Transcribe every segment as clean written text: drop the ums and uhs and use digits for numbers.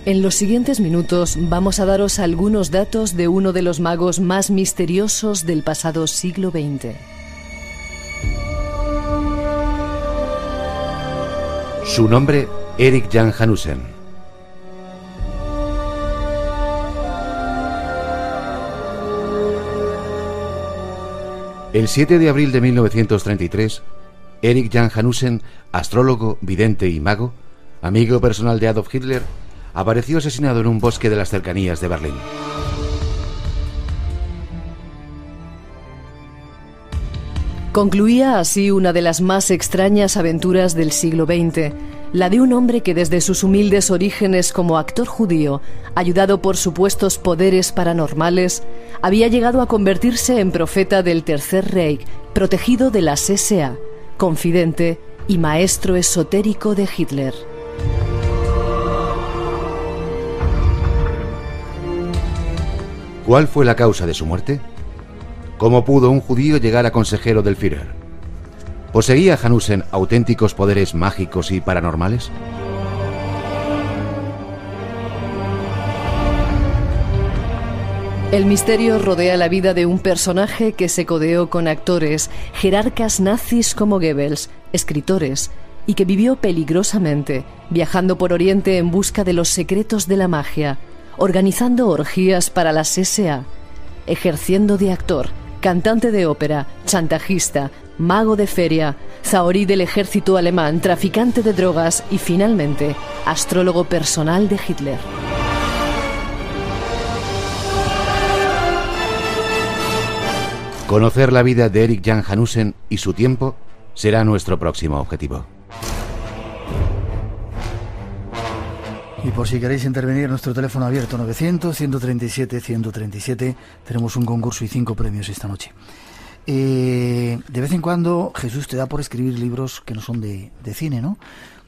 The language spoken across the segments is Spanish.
En los siguientes minutos vamos a daros algunos datos de uno de los magos más misteriosos del pasado siglo XX. Su nombre, Erik Jan Hanussen. El 7 de abril de 1933, Erik Jan Hanussen, astrólogo, vidente y mago, amigo personal de Adolf Hitler, apareció asesinado en un bosque de las cercanías de Berlín. Concluía así una de las más extrañas aventuras del siglo XX, la de un hombre que desde sus humildes orígenes como actor judío, ayudado por supuestos poderes paranormales, había llegado a convertirse en profeta del Tercer Reich, protegido de las SA, confidente y maestro esotérico de Hitler. ¿Cuál fue la causa de su muerte? ¿Cómo pudo un judío llegar a consejero del Führer? ¿Poseía Hanussen auténticos poderes mágicos y paranormales? El misterio rodea la vida de un personaje que se codeó con actores, jerarcas nazis como Goebbels, escritores, y que vivió peligrosamente, viajando por Oriente en busca de los secretos de la magia, organizando orgías para las SA, ejerciendo de actor, cantante de ópera, chantajista, mago de feria, zahorí del ejército alemán, traficante de drogas y, finalmente, astrólogo personal de Hitler. Conocer la vida de Erik Jan Hanussen y su tiempo será nuestro próximo objetivo. Y por si queréis intervenir, nuestro teléfono abierto 900-137-137. Tenemos un concurso y 5 premios esta noche. De vez en cuando, Jesús, te da por escribir libros que no son de cine, ¿no?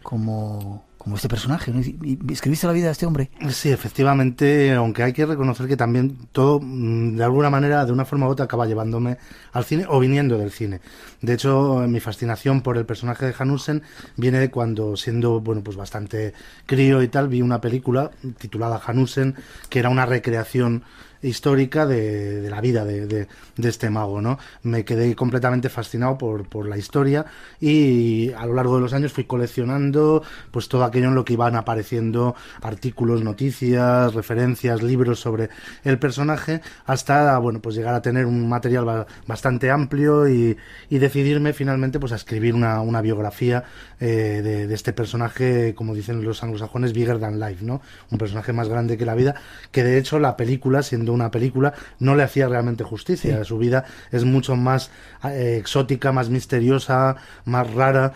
Como este personaje, ¿no? ¿Y escribiste la vida de este hombre? Sí, efectivamente, aunque hay que reconocer que también todo, de alguna manera, de una forma u otra, acaba llevándome al cine o viniendo del cine. De hecho, mi fascinación por el personaje de Hanussen viene de cuando, siendo, bueno, pues bastante crío y tal, vi una película titulada Hanussen, que era una recreación histórica de la vida de este mago, ¿no? Me quedé completamente fascinado por la historia y a lo largo de los años fui coleccionando pues todo aquello en lo que iban apareciendo artículos, noticias, referencias, libros sobre el personaje, hasta, bueno, pues llegar a tener un material bastante amplio y decidirme finalmente pues a escribir una biografía de este personaje, como dicen los anglosajones, bigger than life, ¿no? Un personaje más grande que la vida, que de hecho la película, siendo una película, no le hacía realmente justicia. Sí. Su vida es mucho más exótica, más misteriosa, más rara,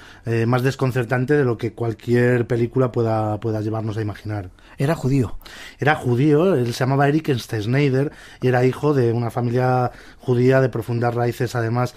más desconcertante de lo que cualquier película pueda llevarnos a imaginar. ¿Era judío? Era judío, él se llamaba Erik Schneider y era hijo de una familia judía de profundas raíces, además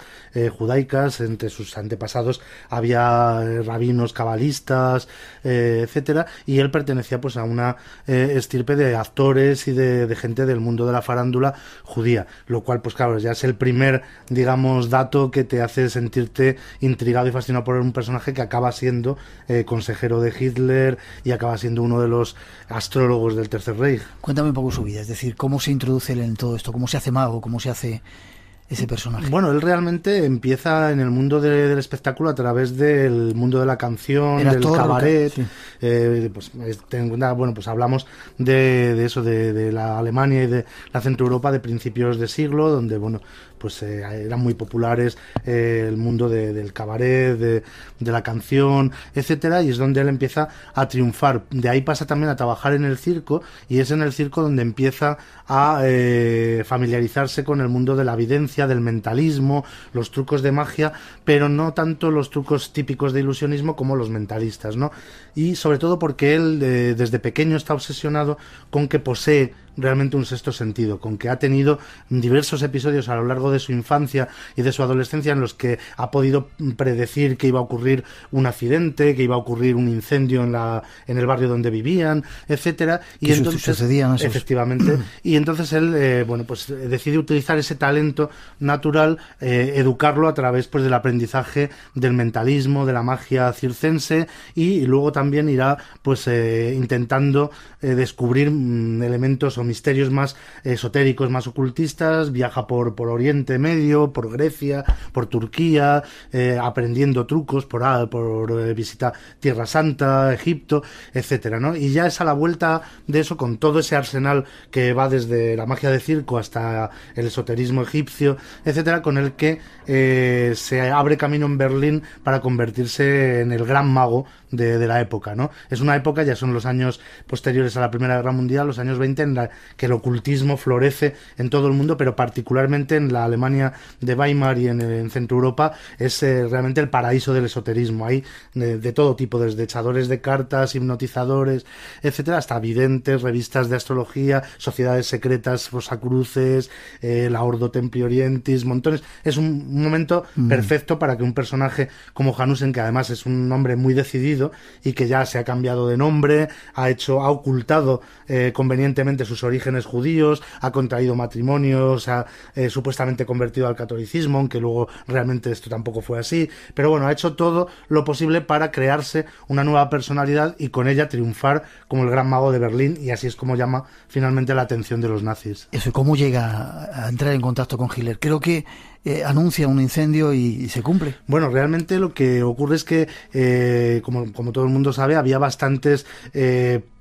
judaicas. Entre sus antepasados había rabinos cabalistas, etcétera, y él pertenecía pues a una estirpe de actores y de gente del mundo de la farándula judía, lo cual pues claro, ya es el primer, digamos, dato que te hace sentirte intrigado y fascinado por un personaje que acaba siendo consejero de Hitler y acaba siendo uno de los astrólogos del Tercer Reich. Cuéntame un poco su vida, es decir, cómo se introduce él en todo esto, cómo se hace mago, cómo se hace ese personaje. Bueno, él realmente empieza en el mundo del espectáculo a través del mundo de la canción, del cabaret. Sí. Pues hablamos de eso, de la Alemania y de la Centro Europa de principios de siglo, donde, bueno, pues eran muy populares el mundo del cabaret, de la canción, etcétera, y es donde él empieza a triunfar. De ahí pasa también a trabajar en el circo, y es en el circo donde empieza a familiarizarse con el mundo de la evidencia, del mentalismo, los trucos de magia, pero no tanto los trucos típicos de ilusionismo como los mentalistas, ¿no? Y sobre todo porque él desde pequeño está obsesionado con que posee realmente un sexto sentido, con que ha tenido diversos episodios a lo largo de su infancia y de su adolescencia en los que ha podido predecir que iba a ocurrir un accidente, que iba a ocurrir un incendio en el barrio donde vivían, etcétera, y entonces sucedían esos. Efectivamente, y entonces él pues decide utilizar ese talento natural, educarlo a través pues del aprendizaje del mentalismo, de la magia circense, y luego también irá pues intentando descubrir elementos o misterios más esotéricos, más ocultistas. Viaja por Oriente Medio, por Grecia, por Turquía, aprendiendo trucos por visitar Tierra Santa, Egipto, etcétera, ¿no? Y ya es a la vuelta de eso, con todo ese arsenal que va desde la magia de circo hasta el esoterismo egipcio, etcétera, con el que se abre camino en Berlín para convertirse en el gran mago de la época, ¿no? Es una época, ya son los años posteriores a la Primera Guerra Mundial, los años 20, en la que el ocultismo florece en todo el mundo, pero particularmente en la Alemania de Weimar y en Centro Europa es realmente el paraíso del esoterismo. Hay de todo tipo, desde echadores de cartas, hipnotizadores, etcétera, hasta videntes, revistas de astrología, sociedades secretas, rosacruces, la Ordo Templi Orientis, montones. Es un momento perfecto para que un personaje como Hanussen, que además es un hombre muy decidido y que ya se ha cambiado de nombre, ha ocultado convenientemente sus orígenes judíos, ha contraído matrimonios, ha supuestamente convertido al catolicismo, aunque luego realmente esto tampoco fue así, pero bueno, ha hecho todo lo posible para crearse una nueva personalidad y con ella triunfar como el gran mago de Berlín, y así es como llama finalmente la atención de los nazis. Eso, ¿cómo llega a entrar en contacto con Hitler? Creo que anuncia un incendio y se cumple. Bueno, realmente lo que ocurre es que, como todo el mundo sabe, había bastantes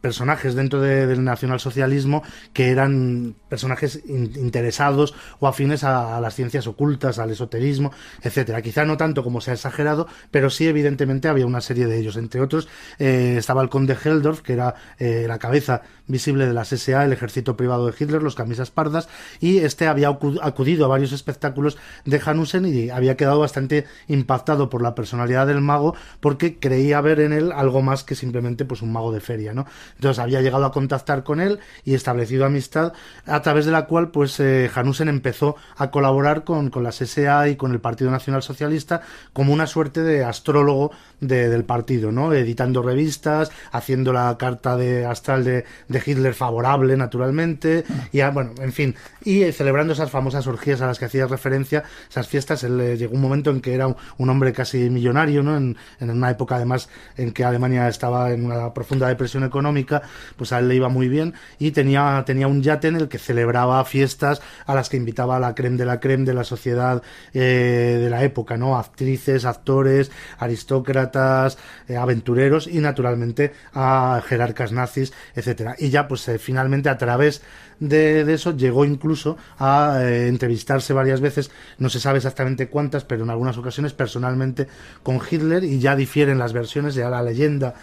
personajes dentro del nacionalsocialismo que eran personajes interesados o afines a las ciencias ocultas, al esoterismo, etcétera. Quizá no tanto como se ha exagerado, pero sí evidentemente había una serie de ellos. Entre otros estaba el conde Helldorf, que era la cabeza visible de las SA, el ejército privado de Hitler, los camisas pardas, y este había acudido a varios espectáculos de Hanussen y había quedado bastante impactado por la personalidad del mago, porque creía ver en él algo más que simplemente pues un mago de feria, ¿no? Entonces había llegado a contactar con él y establecido amistad, a través de la cual pues Hanussen empezó a colaborar con las SA y con el Partido Nacional Socialista como una suerte de astrólogo del partido, ¿no? Editando revistas, haciendo la carta astral de Hitler favorable, naturalmente, y bueno, en fin, y celebrando esas famosas orgías a las que hacías referencia, esas fiestas. Él llegó un momento en que era un hombre casi millonario, ¿no? En una época además en que Alemania estaba en una profunda depresión económica, pues a él le iba muy bien, y tenía un yate en el que celebraba fiestas a las que invitaba a la crème de la sociedad de la época, ¿no? Actrices, actores, aristócratas, aventureros y naturalmente a jerarcas nazis, etcétera. Y ya pues finalmente a través de eso llegó incluso a entrevistarse varias veces, no se sabe exactamente cuántas, pero en algunas ocasiones personalmente con Hitler, y ya difieren las versiones, ya la leyenda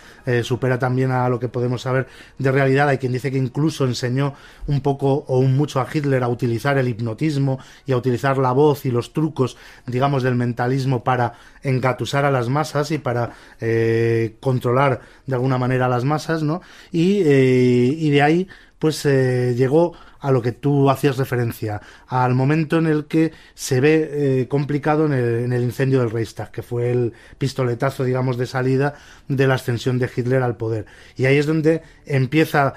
supera también a lo que podemos saber de realidad. Hay quien dice que incluso enseñó un poco o un mucho a Hitler a utilizar el hipnotismo y a utilizar la voz y los trucos, digamos, del mentalismo para engatusar a las masas y para controlar de alguna manera a las masas, ¿no? Y de ahí pues llegó a lo que tú hacías referencia, al momento en el que se ve complicado en el incendio del Reichstag, que fue el pistoletazo, digamos, de salida de la ascensión de Hitler al poder. Y ahí es donde empieza,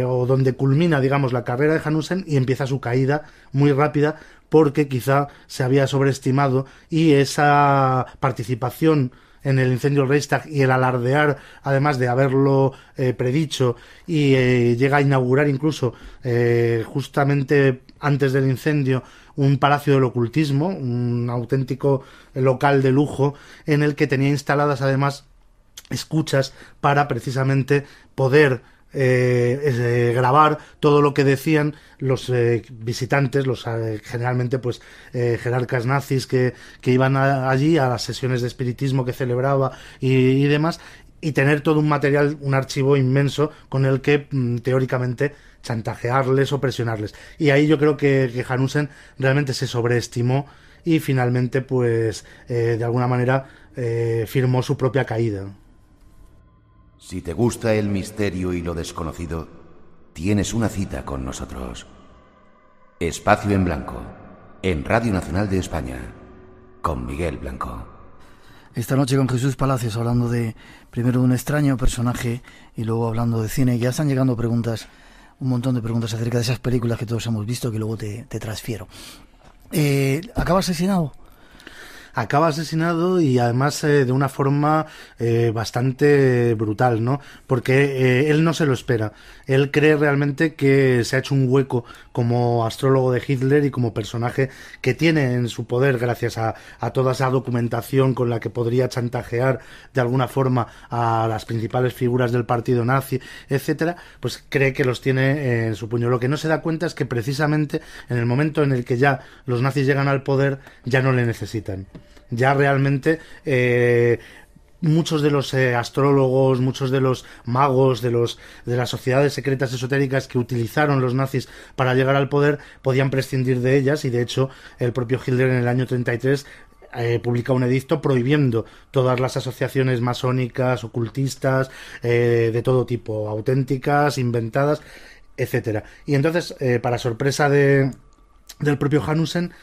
o donde culmina, digamos, la carrera de Hanussen, y empieza su caída muy rápida, porque quizá se había sobreestimado, y esa participación en el incendio del Reichstag y el alardear, además de haberlo predicho, y llega a inaugurar incluso justamente antes del incendio un palacio del ocultismo, un auténtico local de lujo en el que tenía instaladas además escuchas para precisamente poder grabar todo lo que decían los visitantes, los generalmente pues jerarcas nazis que iban allí a las sesiones de espiritismo que celebraba y demás, y tener todo un material, un archivo inmenso con el que teóricamente chantajearles o presionarles. Y ahí yo creo que Hanussen realmente se sobreestimó y finalmente pues de alguna manera firmó su propia caída. Si te gusta el misterio y lo desconocido, tienes una cita con nosotros. Espacio en Blanco, en Radio Nacional de España, con Miguel Blanco. Esta noche con Jesús Palacios, hablando primero de un extraño personaje y luego hablando de cine. Ya están llegando preguntas, un montón de preguntas acerca de esas películas que todos hemos visto, que luego te transfiero. ¿Acaba asesinado? Acaba asesinado y además de una forma bastante brutal, ¿no? Porque él no se lo espera. Él cree realmente que se ha hecho un hueco como astrólogo de Hitler y como personaje que tiene en su poder gracias a toda esa documentación con la que podría chantajear de alguna forma a las principales figuras del partido nazi, etcétera, pues cree que los tiene en su puño. Lo que no se da cuenta es que precisamente en el momento en el que ya los nazis llegan al poder, ya no le necesitan. Ya realmente muchos de los astrólogos, muchos de los magos, de las sociedades secretas esotéricas que utilizaron los nazis para llegar al poder, podían prescindir de ellas, y de hecho el propio Hitler en el año 33 publica un edicto prohibiendo todas las asociaciones masónicas, ocultistas, de todo tipo, auténticas, inventadas, etcétera. Y entonces, para sorpresa del propio Hanussen,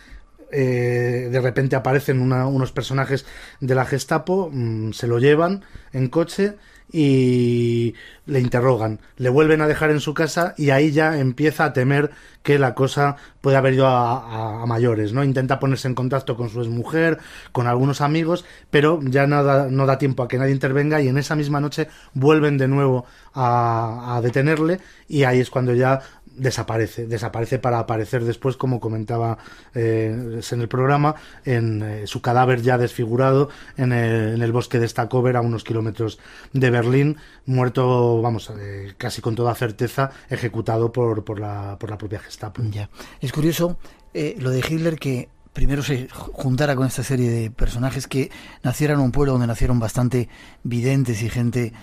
de repente aparecen unos personajes de la Gestapo, se lo llevan en coche y le interrogan, le vuelven a dejar en su casa, y ahí ya empieza a temer que la cosa puede haber ido a mayores, ¿no? Intenta ponerse en contacto con su exmujer, con algunos amigos, pero ya no da tiempo a que nadie intervenga, y en esa misma noche vuelven de nuevo a detenerle, y ahí es cuando ya desaparece para aparecer después, como comentaba en el programa, en su cadáver ya desfigurado en el bosque de Stackover, a unos kilómetros de Berlín, muerto, casi con toda certeza, ejecutado por la propia Gestapo. Ya. Es curioso lo de Hitler, que primero se juntara con esta serie de personajes que nacieran en un pueblo donde nacieron bastante videntes y gente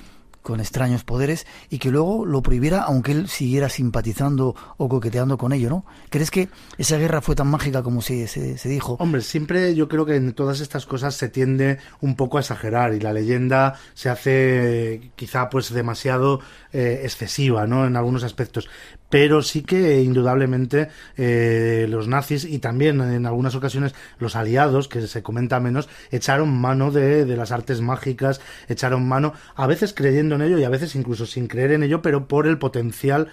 con extraños poderes, y que luego lo prohibiera aunque él siguiera simpatizando o coqueteando con ello, ¿no? ¿Crees que esa guerra fue tan mágica como se dijo? Hombre, siempre yo creo que en todas estas cosas se tiende un poco a exagerar, y la leyenda se hace quizá pues demasiado excesiva, ¿no? En algunos aspectos. Pero sí que indudablemente los nazis, y también en algunas ocasiones los aliados, que se comenta menos, echaron mano de las artes mágicas, echaron mano, a veces creyendo en ello y a veces incluso sin creer en ello, pero por el potencial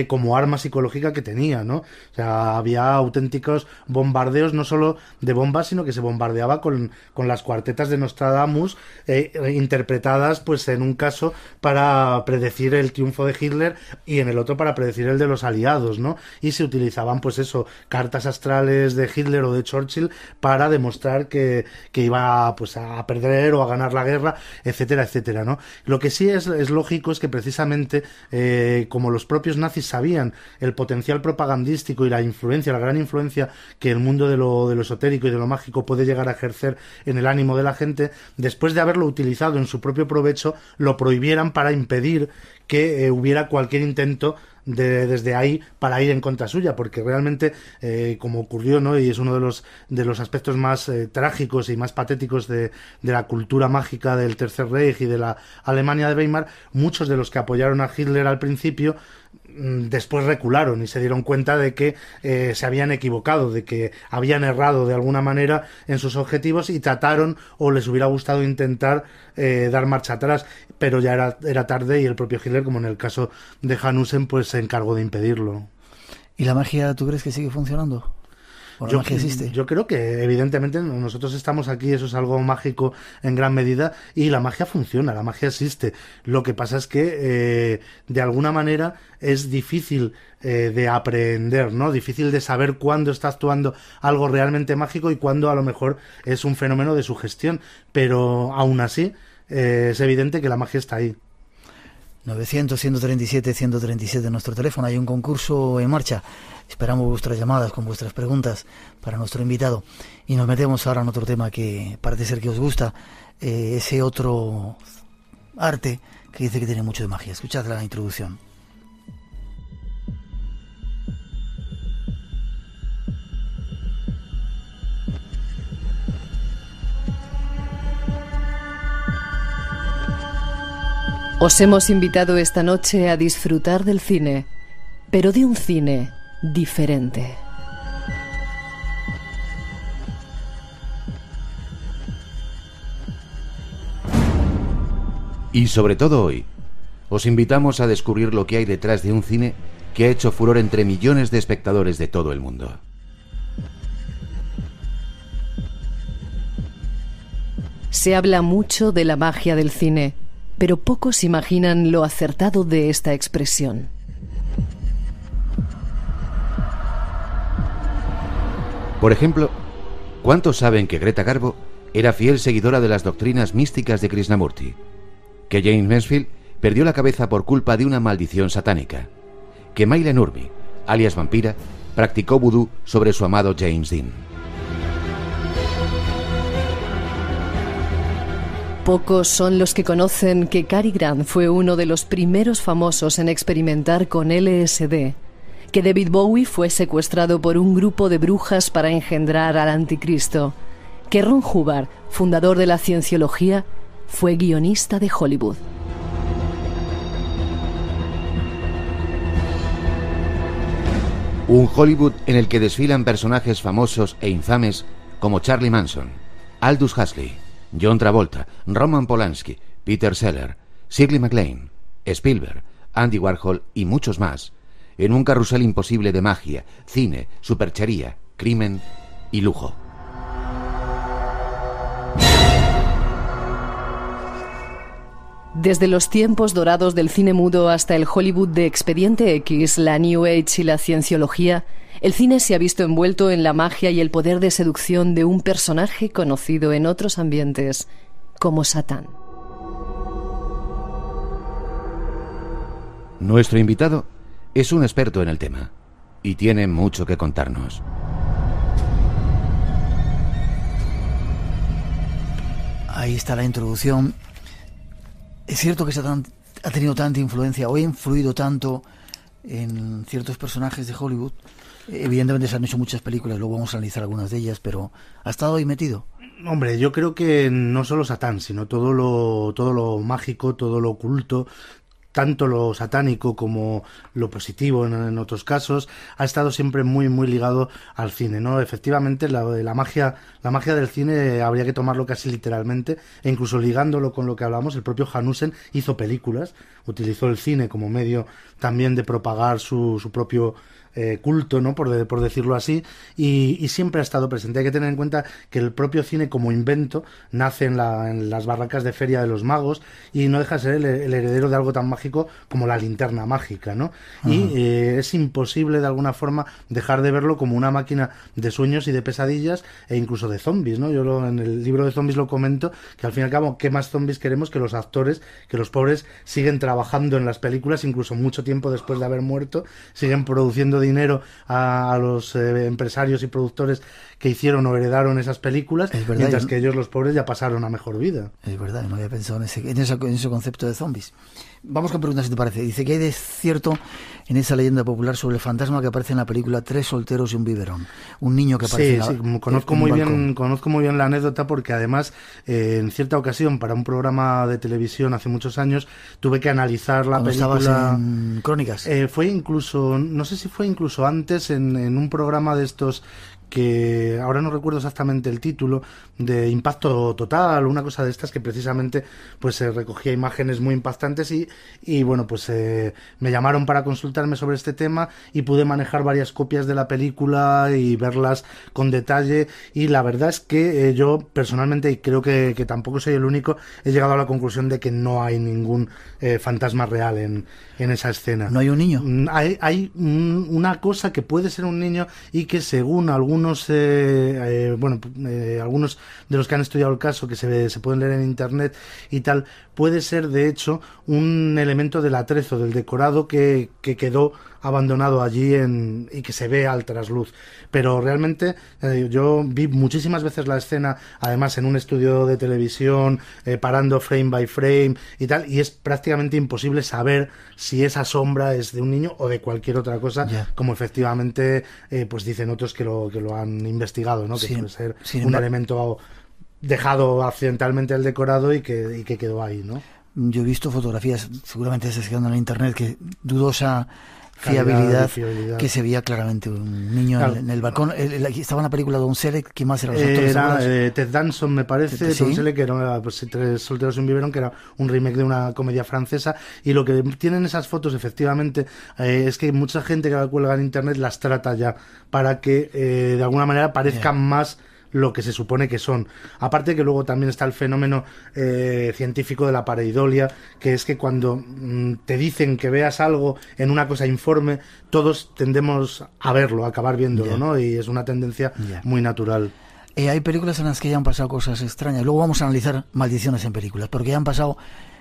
como arma psicológica que tenía, ¿no? O sea, había auténticos bombardeos, no solo de bombas, sino que se bombardeaba con las cuartetas de Nostradamus, interpretadas pues en un caso para predecir el triunfo de Hitler y en el otro para predecir el de los aliados, ¿no? Y se utilizaban pues eso, cartas astrales de Hitler o de Churchill para demostrar que iba pues a perder o a ganar la guerra, etcétera, etcétera, ¿no? Lo que sí es lógico es que precisamente como los propios nazis sabían el potencial propagandístico y la gran influencia que el mundo de lo esotérico y de lo mágico puede llegar a ejercer en el ánimo de la gente, después de haberlo utilizado en su propio provecho, lo prohibieran para impedir que hubiera cualquier intento desde ahí para ir en contra suya, porque realmente como ocurrió, ¿no? Y es uno de los aspectos más trágicos y más patéticos de la cultura mágica del Tercer Reich y de la Alemania de Weimar, muchos de los que apoyaron a Hitler al principio después recularon y se dieron cuenta de que se habían equivocado, de que habían errado de alguna manera en sus objetivos, y trataron, o les hubiera gustado intentar dar marcha atrás, pero ya era tarde, y el propio Hitler, como en el caso de Hanussen, pues se encargó de impedirlo. ¿Y la magia, tú crees que sigue funcionando? ¿O la magia existe? Yo creo que evidentemente nosotros estamos aquí, eso es algo mágico en gran medida, y la magia funciona, la magia existe. Lo que pasa es que de alguna manera es difícil de aprender, ¿no? Difícil de saber cuándo está actuando algo realmente mágico y cuándo a lo mejor es un fenómeno de sugestión, pero aún así es evidente que la magia está ahí. 900-137-137 nuestro teléfono. Hay un concurso en marcha. Esperamos vuestras llamadas con vuestras preguntas para nuestro invitado. Y nos metemos ahora en otro tema que parece ser que os gusta, ese otro arte que dice que tiene mucho de magia. Escuchad la introducción. Os hemos invitado esta noche a disfrutar del cine, pero de un cine diferente. Y sobre todo hoy, os invitamos a descubrir lo que hay detrás de un cine que ha hecho furor entre millones de espectadores de todo el mundo. Se habla mucho de la magia del cine, pero pocos imaginan lo acertado de esta expresión. Por ejemplo, ¿cuántos saben que Greta Garbo era fiel seguidora de las doctrinas místicas de Krishnamurti? Que James Mansfield perdió la cabeza por culpa de una maldición satánica. Que Maila Nurmi, alias Vampira, practicó vudú sobre su amado James Dean. Pocos son los que conocen que Cary Grant fue uno de los primeros famosos en experimentar con LSD, que David Bowie fue secuestrado por un grupo de brujas para engendrar al anticristo, que Ron Hubbard, fundador de la cienciología, fue guionista de Hollywood. Un Hollywood en el que desfilan personajes famosos e infames como Charlie Manson, Aldous Huxley, John Travolta, Roman Polanski, Peter Sellers, Shirley MacLaine, Spielberg, Andy Warhol y muchos más, en un carrusel imposible de magia, cine, superchería, crimen y lujo. Desde los tiempos dorados del cine mudo hasta el Hollywood de Expediente X, la New Age y la cienciología, el cine se ha visto envuelto en la magia y el poder de seducción de un personaje conocido en otros ambientes como Satán. Nuestro invitado es un experto en el tema y tiene mucho que contarnos. Ahí está la introducción. Es cierto que Satán ha tenido tanta influencia o ha influido tanto en ciertos personajes de Hollywood. Evidentemente se han hecho muchas películas, luego vamos a analizar algunas de ellas, pero ¿ha estado ahí metido? Hombre, yo creo que no solo Satán, sino todo lo mágico, todo lo oculto, tanto lo satánico como lo positivo en otros casos, ha estado siempre muy muy ligado al cine, ¿no? Efectivamente, la magia del cine habría que tomarlo casi literalmente, e incluso ligándolo con lo que hablamos, el propio Hanussen hizo películas, utilizó el cine como medio también de propagar su propio culto, ¿no? Por decirlo así, y siempre ha estado presente. Hay que tener en cuenta que el propio cine como invento nace en las barracas de Feria de los Magos y no deja de ser el heredero de algo tan mágico como la linterna mágica, ¿no? Uh-huh. Y es imposible de alguna forma dejar de verlo como una máquina de sueños y de pesadillas e incluso de zombies, ¿no? En el libro de zombies lo comento, que al fin y al cabo, ¿qué más zombies queremos que los actores, que los pobres siguen trabajando en las películas, incluso mucho tiempo después de haber muerto, siguen produciendo dinero a los empresarios y productores que hicieron o heredaron esas películas, mientras que ellos, los pobres, ya pasaron a mejor vida. Es verdad, no había pensado en ese concepto de zombies. Vamos con preguntas, si te parece. Dice que hay de cierto en esa leyenda popular sobre el fantasma que aparece en la película Tres solteros y un biberón. Un niño que aparece conozco muy bien la anécdota, porque además en cierta ocasión para un programa de televisión hace muchos años tuve que analizar la película. ¿Estabas en Crónicas? Fue incluso, no sé si fue incluso antes en un programa de estos que ahora no recuerdo exactamente el título, de Impacto Total, una cosa de estas, que precisamente pues recogía imágenes muy impactantes y bueno, pues me llamaron para consultarme sobre este tema y pude manejar varias copias de la película y verlas con detalle, y la verdad es que yo personalmente, y creo que tampoco soy el único, he llegado a la conclusión de que no hay ningún fantasma real en esa escena. ¿No hay un niño? Hay una cosa que puede ser un niño y que, según algunos algunos de los que han estudiado el caso, que se pueden leer en internet y tal, puede ser de hecho un elemento del atrezo, del decorado que quedó abandonado allí y que se ve al trasluz. Pero realmente yo vi muchísimas veces la escena, además en un estudio de televisión, parando frame by frame y tal, y es prácticamente imposible saber si esa sombra es de un niño o de cualquier otra cosa, como efectivamente pues dicen otros que lo han investigado, ¿no? Que puede ser un elemento dejado accidentalmente el decorado y que quedó ahí, ¿no? Yo he visto fotografías, seguramente esas que andan en internet, que dudosa fiabilidad, fiabilidad, que se veía claramente un niño claro. en el balcón. Estaba en la película Don Selleck, ¿quién más eran los actores? Era Ted Danson, me parece, Sí. Tom Selleck, que era pues, Tres solteros y un biberón, que era un remake de una comedia francesa, y lo que tienen esas fotos, efectivamente, es que mucha gente que la cuelga en internet las trata ya para que de alguna manera parezcan más lo que se supone que son. Aparte que luego también está el fenómeno científico de la pareidolia, que es que cuando te dicen que veas algo en una cosa informe, todos tendemos a verlo, a acabar viéndolo, ¿no? Y es una tendencia muy natural. Hay películas en las que ya han pasado cosas extrañas. Luego vamos a analizar maldiciones en películas, porque ya han pasado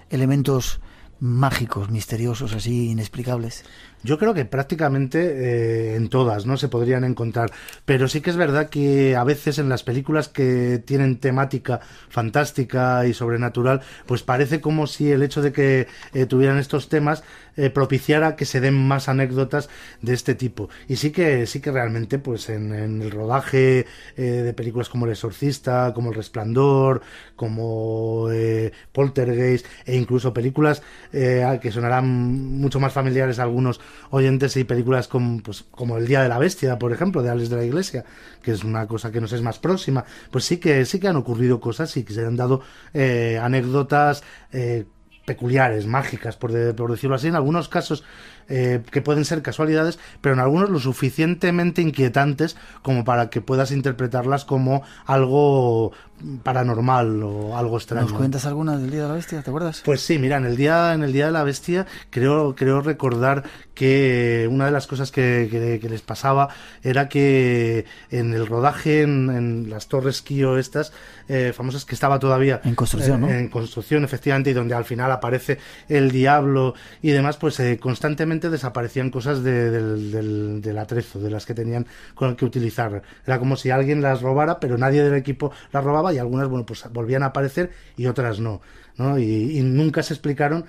elementos mágicos, misteriosos, así inexplicables. Yo creo que prácticamente en todas, ¿no? Se podrían encontrar. Pero sí que es verdad que a veces en las películas que tienen temática fantástica y sobrenatural, pues parece como si el hecho de que tuvieran estos temas propiciara que se den más anécdotas de este tipo. Y sí que realmente, pues en el rodaje de películas como El Exorcista, como El Resplandor, como Poltergeist, e incluso películas que sonarán mucho más familiares a algunos oyentes, y películas como El Día de la Bestia, por ejemplo, de Alex de la Iglesia, que es una cosa que nos es más próxima, pues sí que han ocurrido cosas y que se han dado anécdotas peculiares, mágicas, por decirlo así, en algunos casos que pueden ser casualidades, pero en algunos lo suficientemente inquietantes como para que puedas interpretarlas como algo paranormal o algo extraño. ¿Nos cuentas alguna del Día de la Bestia? ¿Te acuerdas? Pues sí, mira, en el día de la Bestia creo recordar que una de las cosas que les pasaba era que en el rodaje en las torres Kio estas famosas, que estaba todavía en construcción, ¿no? En construcción, efectivamente, y donde al final aparece el diablo y demás, pues constantemente desaparecían cosas del atrezo, de las que tenían que utilizar. Era como si alguien las robara, pero nadie del equipo las robaba, y algunas, bueno, pues volvían a aparecer y otras no, ¿no? Y nunca se explicaron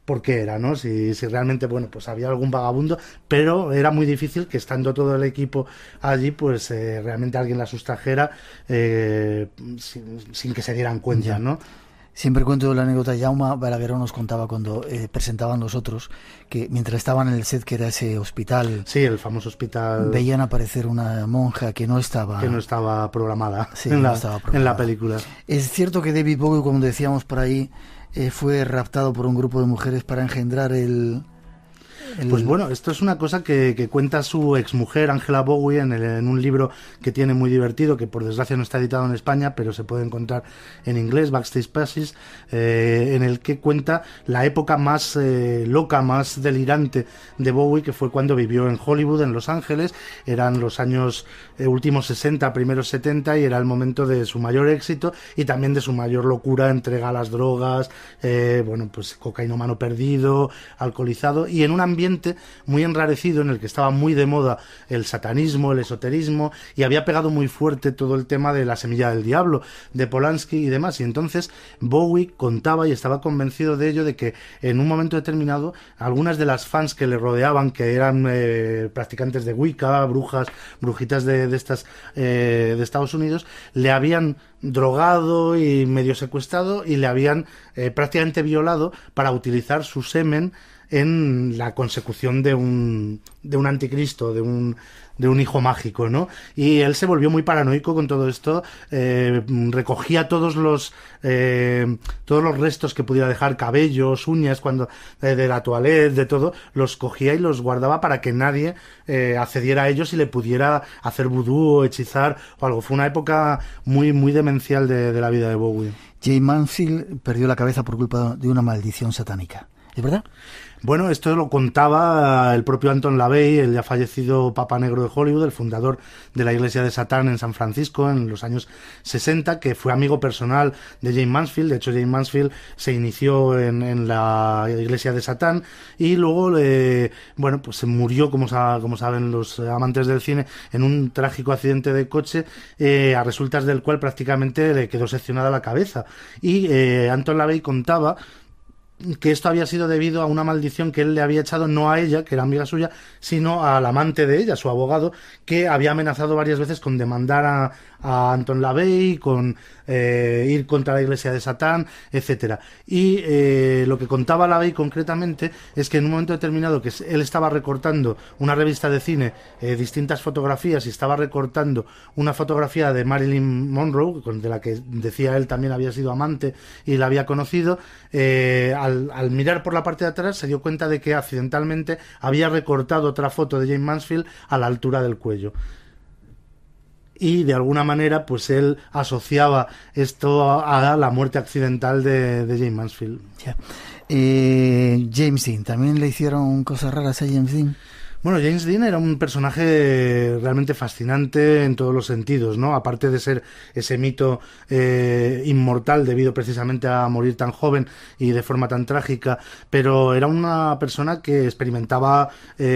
por qué era, ¿no? Si realmente, bueno, pues había algún vagabundo, pero era muy difícil que, estando todo el equipo allí, pues realmente alguien la sustrajera sin que se dieran cuenta, ¿no? Siempre cuento la anécdota. Jaume Balagueró nos contaba cuando presentaban los otros, que mientras estaban en el set, que era ese hospital, sí, el famoso hospital, veían aparecer una monja que no estaba programada, sí, en la película. Es cierto que David Bowie, como decíamos por ahí, fue raptado por un grupo de mujeres para engendrar Pues bueno, esto es una cosa que cuenta su exmujer, Angela Bowie, en un libro que tiene muy divertido, que por desgracia no está editado en España, pero se puede encontrar en inglés, Backstage Passes, en el que cuenta la época más loca, más delirante de Bowie, que fue cuando vivió en Hollywood, en Los Ángeles. Eran los años últimos 60, primeros 70, y era el momento de su mayor éxito y también de su mayor locura, entrega a las drogas, bueno, pues cocainómano perdido, alcoholizado, y en un ambiente muy enrarecido en el que estaba muy de moda el satanismo, el esoterismo, y había pegado muy fuerte todo el tema de La semilla del diablo, de Polanski y demás. Y entonces Bowie contaba, y estaba convencido de ello, de que en un momento determinado algunas de las fans que le rodeaban, que eran practicantes de Wicca, brujitas de estas de Estados Unidos, le habían drogado y medio secuestrado, y le habían prácticamente violado para utilizar su semen en la consecución de un anticristo, de un hijo mágico, ¿no? Y él se volvió muy paranoico con todo esto, recogía todos los restos que pudiera dejar, cabellos, uñas, de la toilette, de todo, los cogía y los guardaba para que nadie accediera a ellos y le pudiera hacer vudú o hechizar o algo. Fue una época muy, muy demencial de la vida de Bowie. Jayne Mansfield perdió la cabeza por culpa de una maldición satánica. ¿Es verdad? Bueno, esto lo contaba el propio Anton LaVey, el ya fallecido Papa Negro de Hollywood, el fundador de la Iglesia de Satán en San Francisco en los años 60, que fue amigo personal de Jayne Mansfield. De hecho, Jayne Mansfield se inició en la Iglesia de Satán y luego, bueno, pues se murió, como saben los amantes del cine, en un trágico accidente de coche, a resultas del cual prácticamente le quedó seccionada la cabeza. Y Anton LaVey contaba que esto había sido debido a una maldición que él le había echado no a ella, que era amiga suya, sino al amante de ella, su abogado, que había amenazado varias veces con demandar a Anton LaVey, con ir contra la iglesia de Satán, etcétera. Y lo que contaba LaVey concretamente es que en un momento determinado que él estaba recortando una revista de cine, distintas fotografías, y estaba recortando una fotografía de Marilyn Monroe, de la que decía él también había sido amante y la había conocido, al mirar por la parte de atrás se dio cuenta de que accidentalmente había recortado otra foto de Jayne Mansfield a la altura del cuello. Y de alguna manera pues él asociaba esto a la muerte accidental de Jayne Mansfield. Ya. James Dean, ¿también le hicieron cosas raras a James Dean? Bueno, James Dean era un personaje realmente fascinante en todos los sentidos, ¿no? Aparte de ser ese mito inmortal debido precisamente a morir tan joven y de forma tan trágica, pero era una persona que experimentaba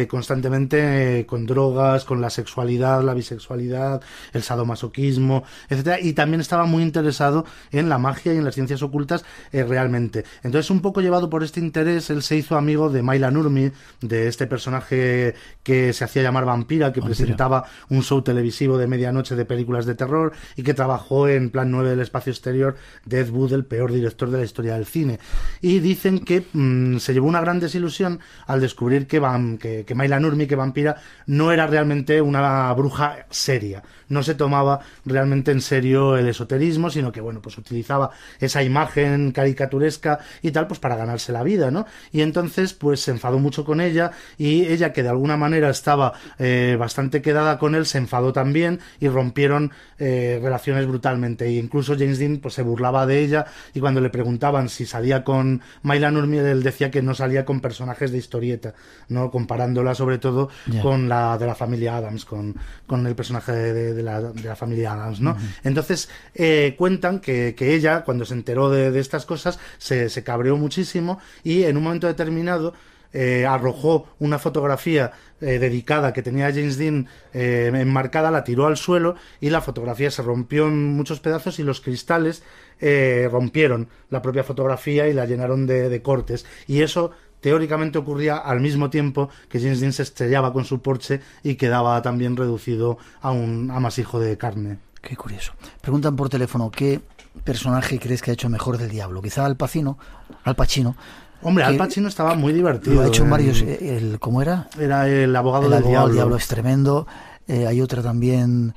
constantemente con drogas, con la sexualidad, la bisexualidad, el sadomasoquismo, etcétera, y también estaba muy interesado en la magia y en las ciencias ocultas realmente. Entonces, un poco llevado por este interés, él se hizo amigo de Maila Nurmi, de este personaje que se hacía llamar Vampira, que presentaba un show televisivo de medianoche de películas de terror y que trabajó en Plan 9 del espacio exterior de Ed Wood, el peor director de la historia del cine. Y dicen que se llevó una gran desilusión al descubrir que Maila Nurmi, que Vampira, no era realmente una bruja seria. No se tomaba realmente en serio el esoterismo, sino que, bueno, pues utilizaba esa imagen caricaturesca y tal, pues para ganarse la vida, ¿no? Y entonces, pues se enfadó mucho con ella, y ella, que de alguna manera estaba bastante quedada con él, se enfadó también y rompieron relaciones brutalmente. E incluso James Dean pues se burlaba de ella, y cuando le preguntaban si salía con Maila Nurmi, él decía que no salía con personajes de historieta, ¿no? Comparándola sobre todo con la de la familia Addams, con el personaje de la familia Addams, ¿no? Entonces cuentan que ella, cuando se enteró de estas cosas, se cabreó muchísimo, y en un momento determinado arrojó una fotografía dedicada que tenía James Dean enmarcada, la tiró al suelo, y la fotografía se rompió en muchos pedazos, y los cristales rompieron la propia fotografía y la llenaron de cortes, y eso teóricamente ocurría al mismo tiempo que James Dean se estrellaba con su Porsche y quedaba también reducido a un amasijo de carne. Qué curioso. Preguntan por teléfono, ¿qué personaje crees que ha hecho mejor del Diablo? Quizá Al Pacino. Hombre, Al Pacino estaba muy divertido. Lo ha hecho en varios... ¿Cómo era? Era el abogado del diablo. El diablo es tremendo. Hay otra también...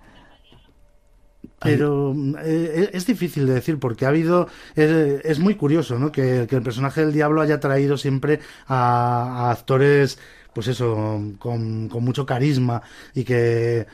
Pero es difícil de decir, porque ha habido... Es muy curioso, ¿no? Que el personaje del diablo haya traído siempre a actores, pues eso, con mucho carisma, y que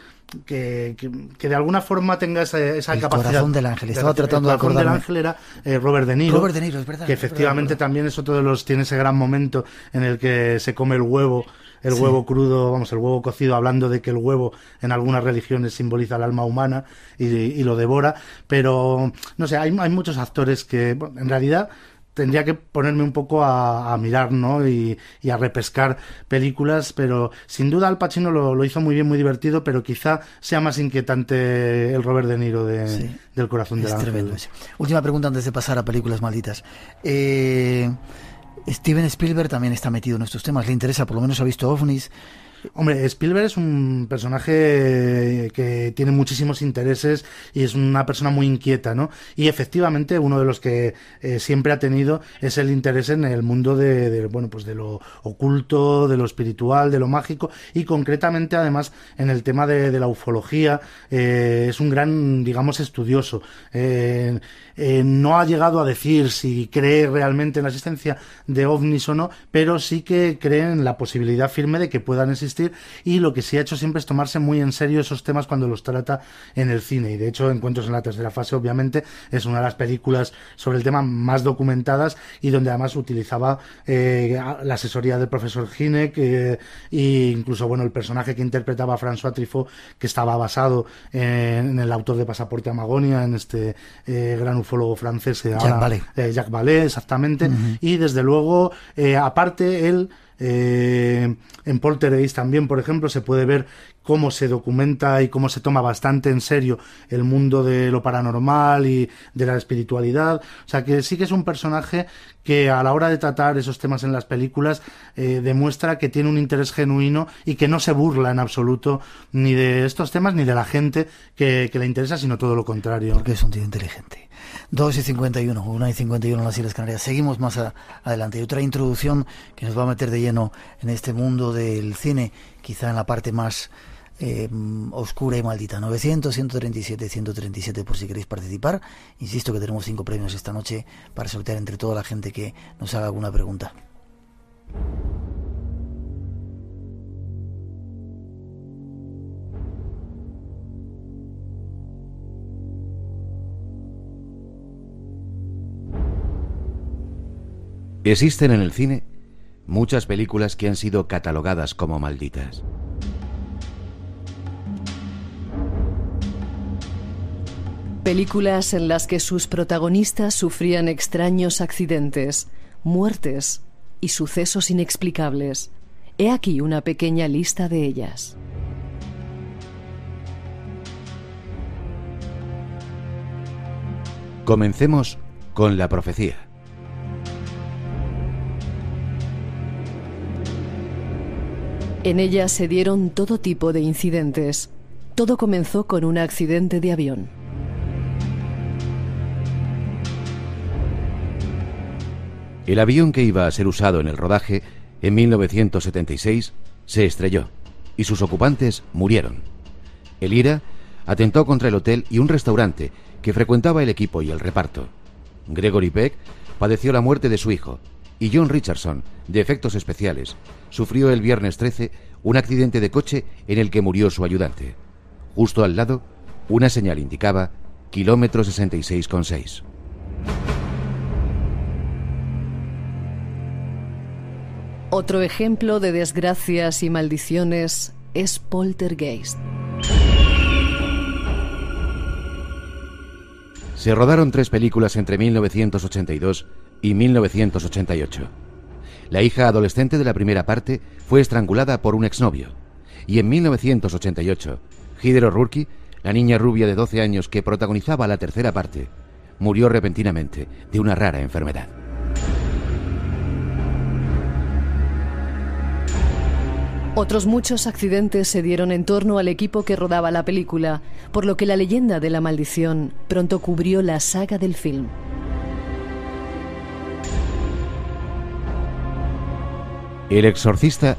de alguna forma tenga esa el capacidad. Corazón del Ángel, estaba tratando de acordarme. El Corazón del Ángel era Robert De Niro. Robert De Niro, es verdad. Que efectivamente también es otro de los... Tiene ese gran momento en el que se come el huevo. Huevo crudo, el huevo cocido, hablando de que el huevo en algunas religiones simboliza el alma humana y lo devora. Pero, no sé, hay muchos actores que, bueno, en realidad tendría que ponerme un poco a mirar, ¿no? Y a repescar películas, pero sin duda Al Pacino lo hizo muy bien, muy divertido, pero quizá sea más inquietante el Robert De Niro del Corazón del Ángel. Tremendo. Última pregunta antes de pasar a películas malditas. Steven Spielberg también está metido en estos temas, le interesa, por lo menos ha visto OVNIs. Hombre, Spielberg es un personaje que tiene muchísimos intereses y es una persona muy inquieta, ¿no? Y efectivamente uno de los que siempre ha tenido es el interés en el mundo de lo oculto, de lo espiritual, de lo mágico, y concretamente además en el tema de la ufología. Es un gran, digamos, estudioso. No ha llegado a decir si cree realmente en la existencia de ovnis o no, pero sí que cree en la posibilidad firme de que puedan existir, y lo que sí ha hecho siempre es tomarse muy en serio esos temas cuando los trata en el cine. Y de hecho, Encuentros en la tercera fase, obviamente, es una de las películas sobre el tema más documentadas, y donde además utilizaba la asesoría del profesor Hynek, e incluso, bueno, el personaje que interpretaba François Truffaut, que estaba basado en el autor de Pasaporte a Magonia, en este gran ufólogo francés, Jacques Vallée, exactamente. Y desde luego, aparte, él En Poltergeist también, por ejemplo, se puede ver cómo se documenta y cómo se toma bastante en serio el mundo de lo paranormal y de la espiritualidad. O sea, que sí que es un personaje que a la hora de tratar esos temas en las películas demuestra que tiene un interés genuino y que no se burla en absoluto ni de estos temas ni de la gente que le interesa, sino todo lo contrario. Porque es un tío inteligente. 2:51, 1:51 en las Islas Canarias. Seguimos más adelante. Hay otra introducción que nos va a meter de lleno en este mundo del cine, quizá en la parte más oscura y maldita. 900-137-137 por si queréis participar. Insisto que tenemos 5 premios esta noche para sortear entre toda la gente que nos haga alguna pregunta. Existen en el cine muchas películas que han sido catalogadas como malditas. Películas en las que sus protagonistas sufrían extraños accidentes, muertes y sucesos inexplicables. He aquí una pequeña lista de ellas. Comencemos con La Profecía. En ella se dieron todo tipo de incidentes. Todo comenzó con un accidente de avión. El avión que iba a ser usado en el rodaje en 1976 se estrelló y sus ocupantes murieron. El IRA atentó contra el hotel y un restaurante que frecuentaba el equipo y el reparto. Gregory Peck padeció la muerte de su hijo y John Richardson, de efectos especiales, sufrió el viernes 13 un accidente de coche en el que murió su ayudante. Justo al lado, una señal indicaba kilómetro 66,6. Otro ejemplo de desgracias y maldiciones es Poltergeist. Se rodaron 3 películas entre 1982 y 1988. La hija adolescente de la primera parte fue estrangulada por un exnovio. Y en 1988, Heather O'Rourke, la niña rubia de 12 años que protagonizaba la tercera parte, murió repentinamente de una rara enfermedad. Otros muchos accidentes se dieron en torno al equipo que rodaba la película, por lo que la leyenda de la maldición pronto cubrió la saga del film. El Exorcista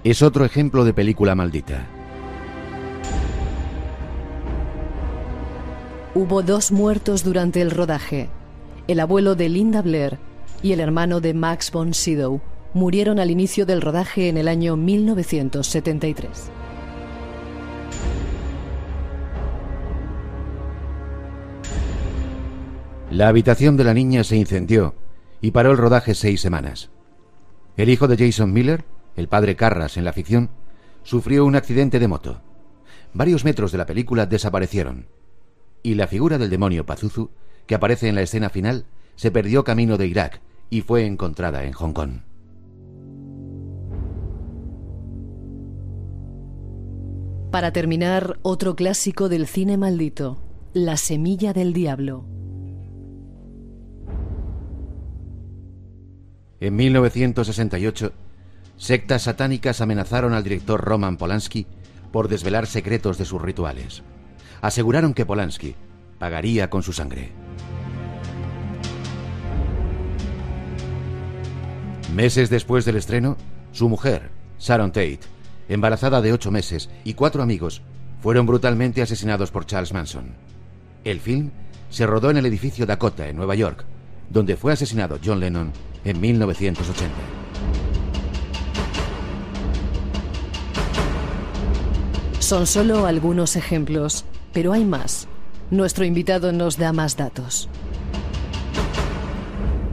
es otro ejemplo de película maldita. Hubo 2 muertos durante el rodaje. El abuelo de Linda Blair y el hermano de Max von Sydow murieron al inicio del rodaje en el año 1973. La habitación de la niña se incendió y paró el rodaje 6 semanas. El hijo de Jason Miller, el padre Carras en la ficción, sufrió un accidente de moto. Varios metros de la película desaparecieron. Y la figura del demonio Pazuzu, que aparece en la escena final, se perdió camino de Irak y fue encontrada en Hong Kong. Para terminar, otro clásico del cine maldito, La semilla del diablo. En 1968, sectas satánicas amenazaron al director Roman Polanski por desvelar secretos de sus rituales. Aseguraron que Polanski pagaría con su sangre. Meses después del estreno, su mujer, Sharon Tate, embarazada de 8 meses, y 4 amigos, fueron brutalmente asesinados por Charles Manson. El film se rodó en el edificio Dakota, en Nueva York, donde fue asesinado John Lennon en 1980. Son solo algunos ejemplos, pero hay más. Nuestro invitado nos da más datos.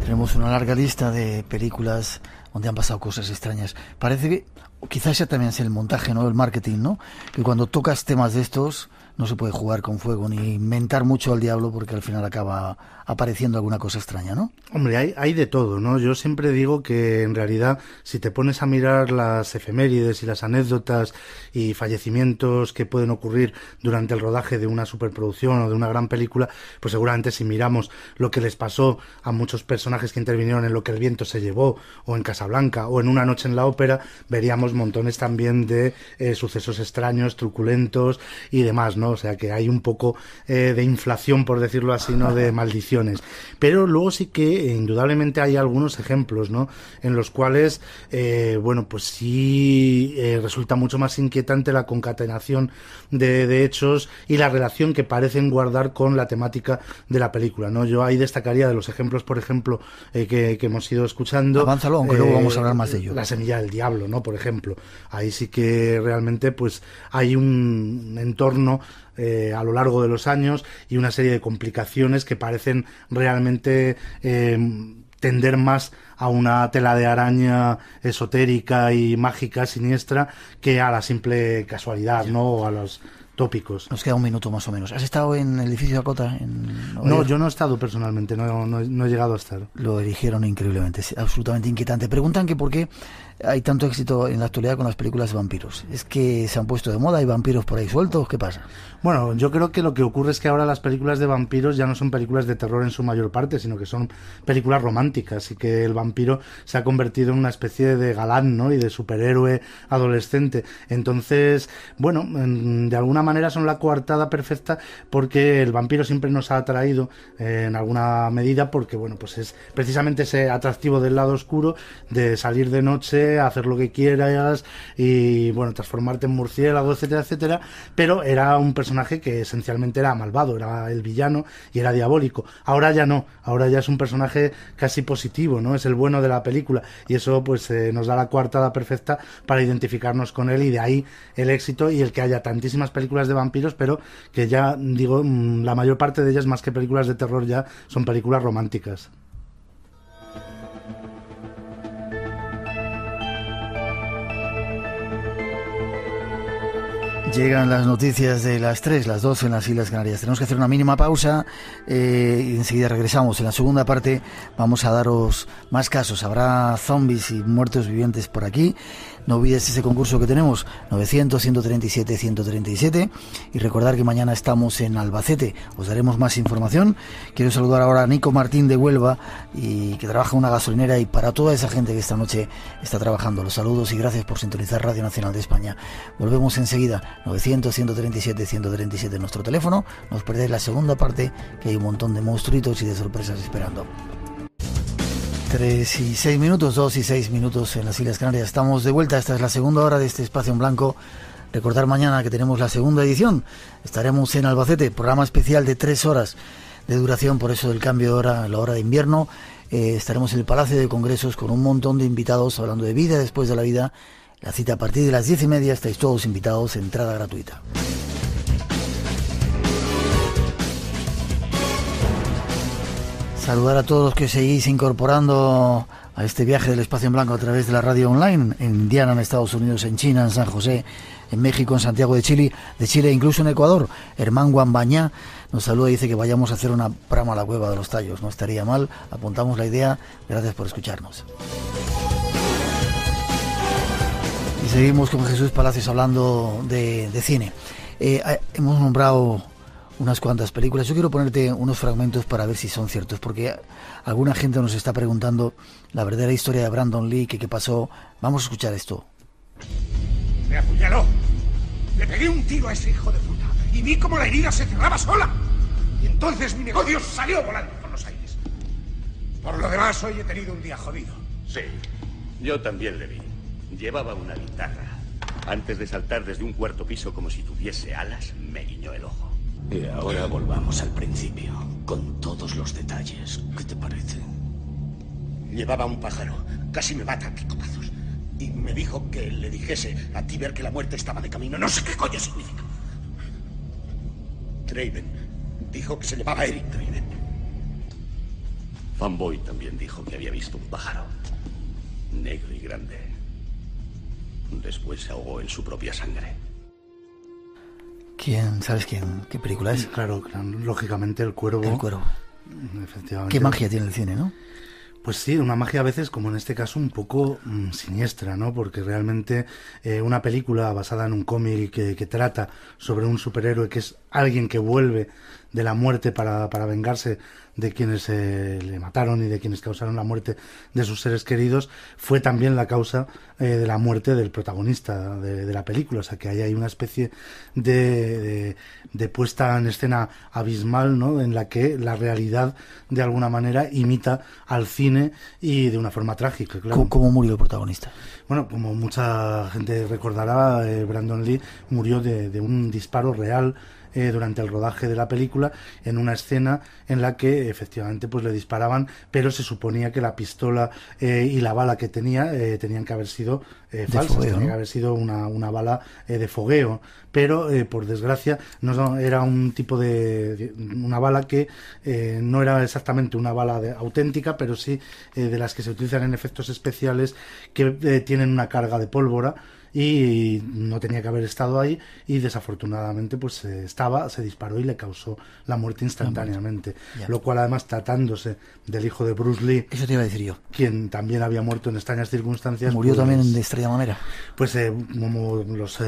Tenemos una larga lista de películas donde han pasado cosas extrañas. Parece que quizás ya también es el montaje, ¿no? El marketing, ¿no? Que cuando tocas temas de estos no se puede jugar con fuego ni inventar mucho al diablo, porque al final acaba apareciendo alguna cosa extraña, ¿no? Hombre, hay de todo, ¿no? Yo siempre digo que en realidad si te pones a mirar las efemérides y las anécdotas y fallecimientos que pueden ocurrir durante el rodaje de una superproducción o de una gran película, pues seguramente si miramos lo que les pasó a muchos personajes que intervinieron en Lo que el viento se llevó, o en Casablanca, o en Una noche en la ópera, veríamos montones también de sucesos extraños, truculentos y demás, ¿no? O sea que hay un poco de inflación, por decirlo así, ¿no? De maldiciones. Pero luego sí que indudablemente hay algunos ejemplos, ¿no? En los cuales, bueno, pues sí resulta mucho más inquietante la concatenación de hechos y la relación que parecen guardar con la temática de la película, ¿no? Yo ahí destacaría de los ejemplos, por ejemplo, que hemos ido escuchando. Avánzalo, aunque luego vamos a hablar más de ello. La semilla del diablo, ¿no? Por ejemplo. Ahí sí que realmente pues hay un entorno a lo largo de los años y una serie de complicaciones que parecen realmente tender más a una tela de araña esotérica y mágica, siniestra, que a la simple casualidad, ¿no? O a los tópicos. Nos queda un minuto más o menos. ¿Has estado en el edificio Dakota? No, yo no he estado personalmente, no he llegado a estar. Lo eligieron increíblemente, es absolutamente inquietante. Preguntan que por qué hay tanto éxito en la actualidad con las películas de vampiros. ¿Es que se han puesto de moda? ¿Hay vampiros por ahí sueltos? ¿Qué pasa? Bueno, yo creo que lo que ocurre es que ahora las películas de vampiros ya no son películas de terror en su mayor parte, sino que son películas románticas, y que el vampiro se ha convertido en una especie de galán, ¿no? Y de superhéroe adolescente. Entonces, bueno, de alguna manera son la coartada perfecta, porque el vampiro siempre nos ha atraído en alguna medida, porque bueno, pues es precisamente ese atractivo del lado oscuro, de salir de noche, hacer lo que quieras y bueno, transformarte en murciélago, etcétera, etcétera. Pero era un personaje que esencialmente era malvado, era el villano y era diabólico. Ahora ya no, ahora ya es un personaje casi positivo, ¿no? Es el bueno de la película, y eso pues nos da la coartada perfecta para identificarnos con él, y de ahí el éxito y el que haya tantísimas películas de vampiros, pero que ya digo, la mayor parte de ellas, más que películas de terror, ya son películas románticas. Llegan las noticias de las 3, las 2 en las Islas Canarias. Tenemos que hacer una mínima pausa y enseguida regresamos. En la segunda parte vamos a daros más casos. Habrá zombies y muertos vivientes por aquí. No olvides ese concurso que tenemos, 900-137-137. Y recordar que mañana estamos en Albacete. Os daremos más información. Quiero saludar ahora a Nico Martín de Huelva, y que trabaja en una gasolinera, y para toda esa gente que esta noche está trabajando. Los saludos y gracias por sintonizar Radio Nacional de España. Volvemos enseguida. 900-137-137 nuestro teléfono. No os perdáis la segunda parte, que hay un montón de monstruitos y de sorpresas esperando. 3 y 6 minutos, 2 y 6 minutos en las Islas Canarias. Estamos de vuelta. Esta es la segunda hora de este Espacio en Blanco. Recordar mañana que tenemos la segunda edición. Estaremos en Albacete, programa especial de 3 horas de duración, por eso del cambio de hora, la hora de invierno. Estaremos en el Palacio de Congresos con un montón de invitados hablando de vida después de la vida. La cita a partir de las 10:30, estáis todos invitados, entrada gratuita. Saludar a todos los que seguís incorporando a este viaje del Espacio en Blanco a través de la radio online, en Indiana, en Estados Unidos, en China, en San José, en México, en Santiago de Chile, incluso en Ecuador. Hermán Guambañá nos saluda y dice que vayamos a hacer una brama a la Cueva de los Tallos. No estaría mal, apuntamos la idea. Gracias por escucharnos. Y seguimos con Jesús Palacios hablando de cine. Hemos nombrado unas cuantas películas. Yo quiero ponerte unos fragmentos para ver si son ciertos, porque alguna gente nos está preguntando la verdadera historia de Brandon Lee, que qué pasó. Vamos a escuchar esto. Me apuñaló. Le pegué un tiro a ese hijo de puta y vi cómo la herida se cerraba sola. Y entonces mi negocio salió volando por los aires. Por lo demás, hoy he tenido un día jodido. Sí, yo también le vi. Llevaba una guitarra. Antes de saltar desde un cuarto piso como si tuviese alas, me guiñó el ojo. Y ahora volvamos al principio, con todos los detalles. ¿Qué te parece? Llevaba un pájaro. Casi me mata a picotazos. Y me dijo que le dijese a Tiber que la muerte estaba de camino. No sé qué coño significa. Draven dijo que se llamaba Eric Draven. Fanboy también dijo que había visto un pájaro. negro y grande. Después se ahogó en su propia sangre. ¿Sabes qué película es? Claro, lógicamente El Cuervo. El Cuervo. Efectivamente. Qué magia tiene el cine, ¿no? Pues sí, una magia a veces, como en este caso, un poco siniestra, ¿no? Porque realmente una película basada en un cómic que trata sobre un superhéroe que es alguien que vuelve de la muerte para vengarse de quienes le mataron y de quienes causaron la muerte de sus seres queridos, fue también la causa de la muerte del protagonista de la película. O sea que ahí hay una especie de puesta en escena abismal, ¿no? En la que la realidad de alguna manera imita al cine y de una forma trágica, claro. ¿Cómo murió el protagonista? Bueno, como mucha gente recordará, Brandon Lee murió de un disparo real durante el rodaje de la película, en una escena en la que efectivamente pues le disparaban, pero se suponía que la pistola y la bala que tenía tenían que haber sido falsas, fogueo, tenía ¿no? que haber sido una bala de fogueo, pero por desgracia no era un tipo de una bala que no era exactamente una bala auténtica, pero sí de las que se utilizan en efectos especiales, que tienen una carga de pólvora, y no tenía que haber estado ahí, y desafortunadamente pues se disparó y le causó la muerte instantáneamente, lo cual, además, tratándose del hijo de Bruce Lee, eso te iba a decir yo, quien también había muerto en extrañas circunstancias, murió pues, también de extraña manera. Pues como los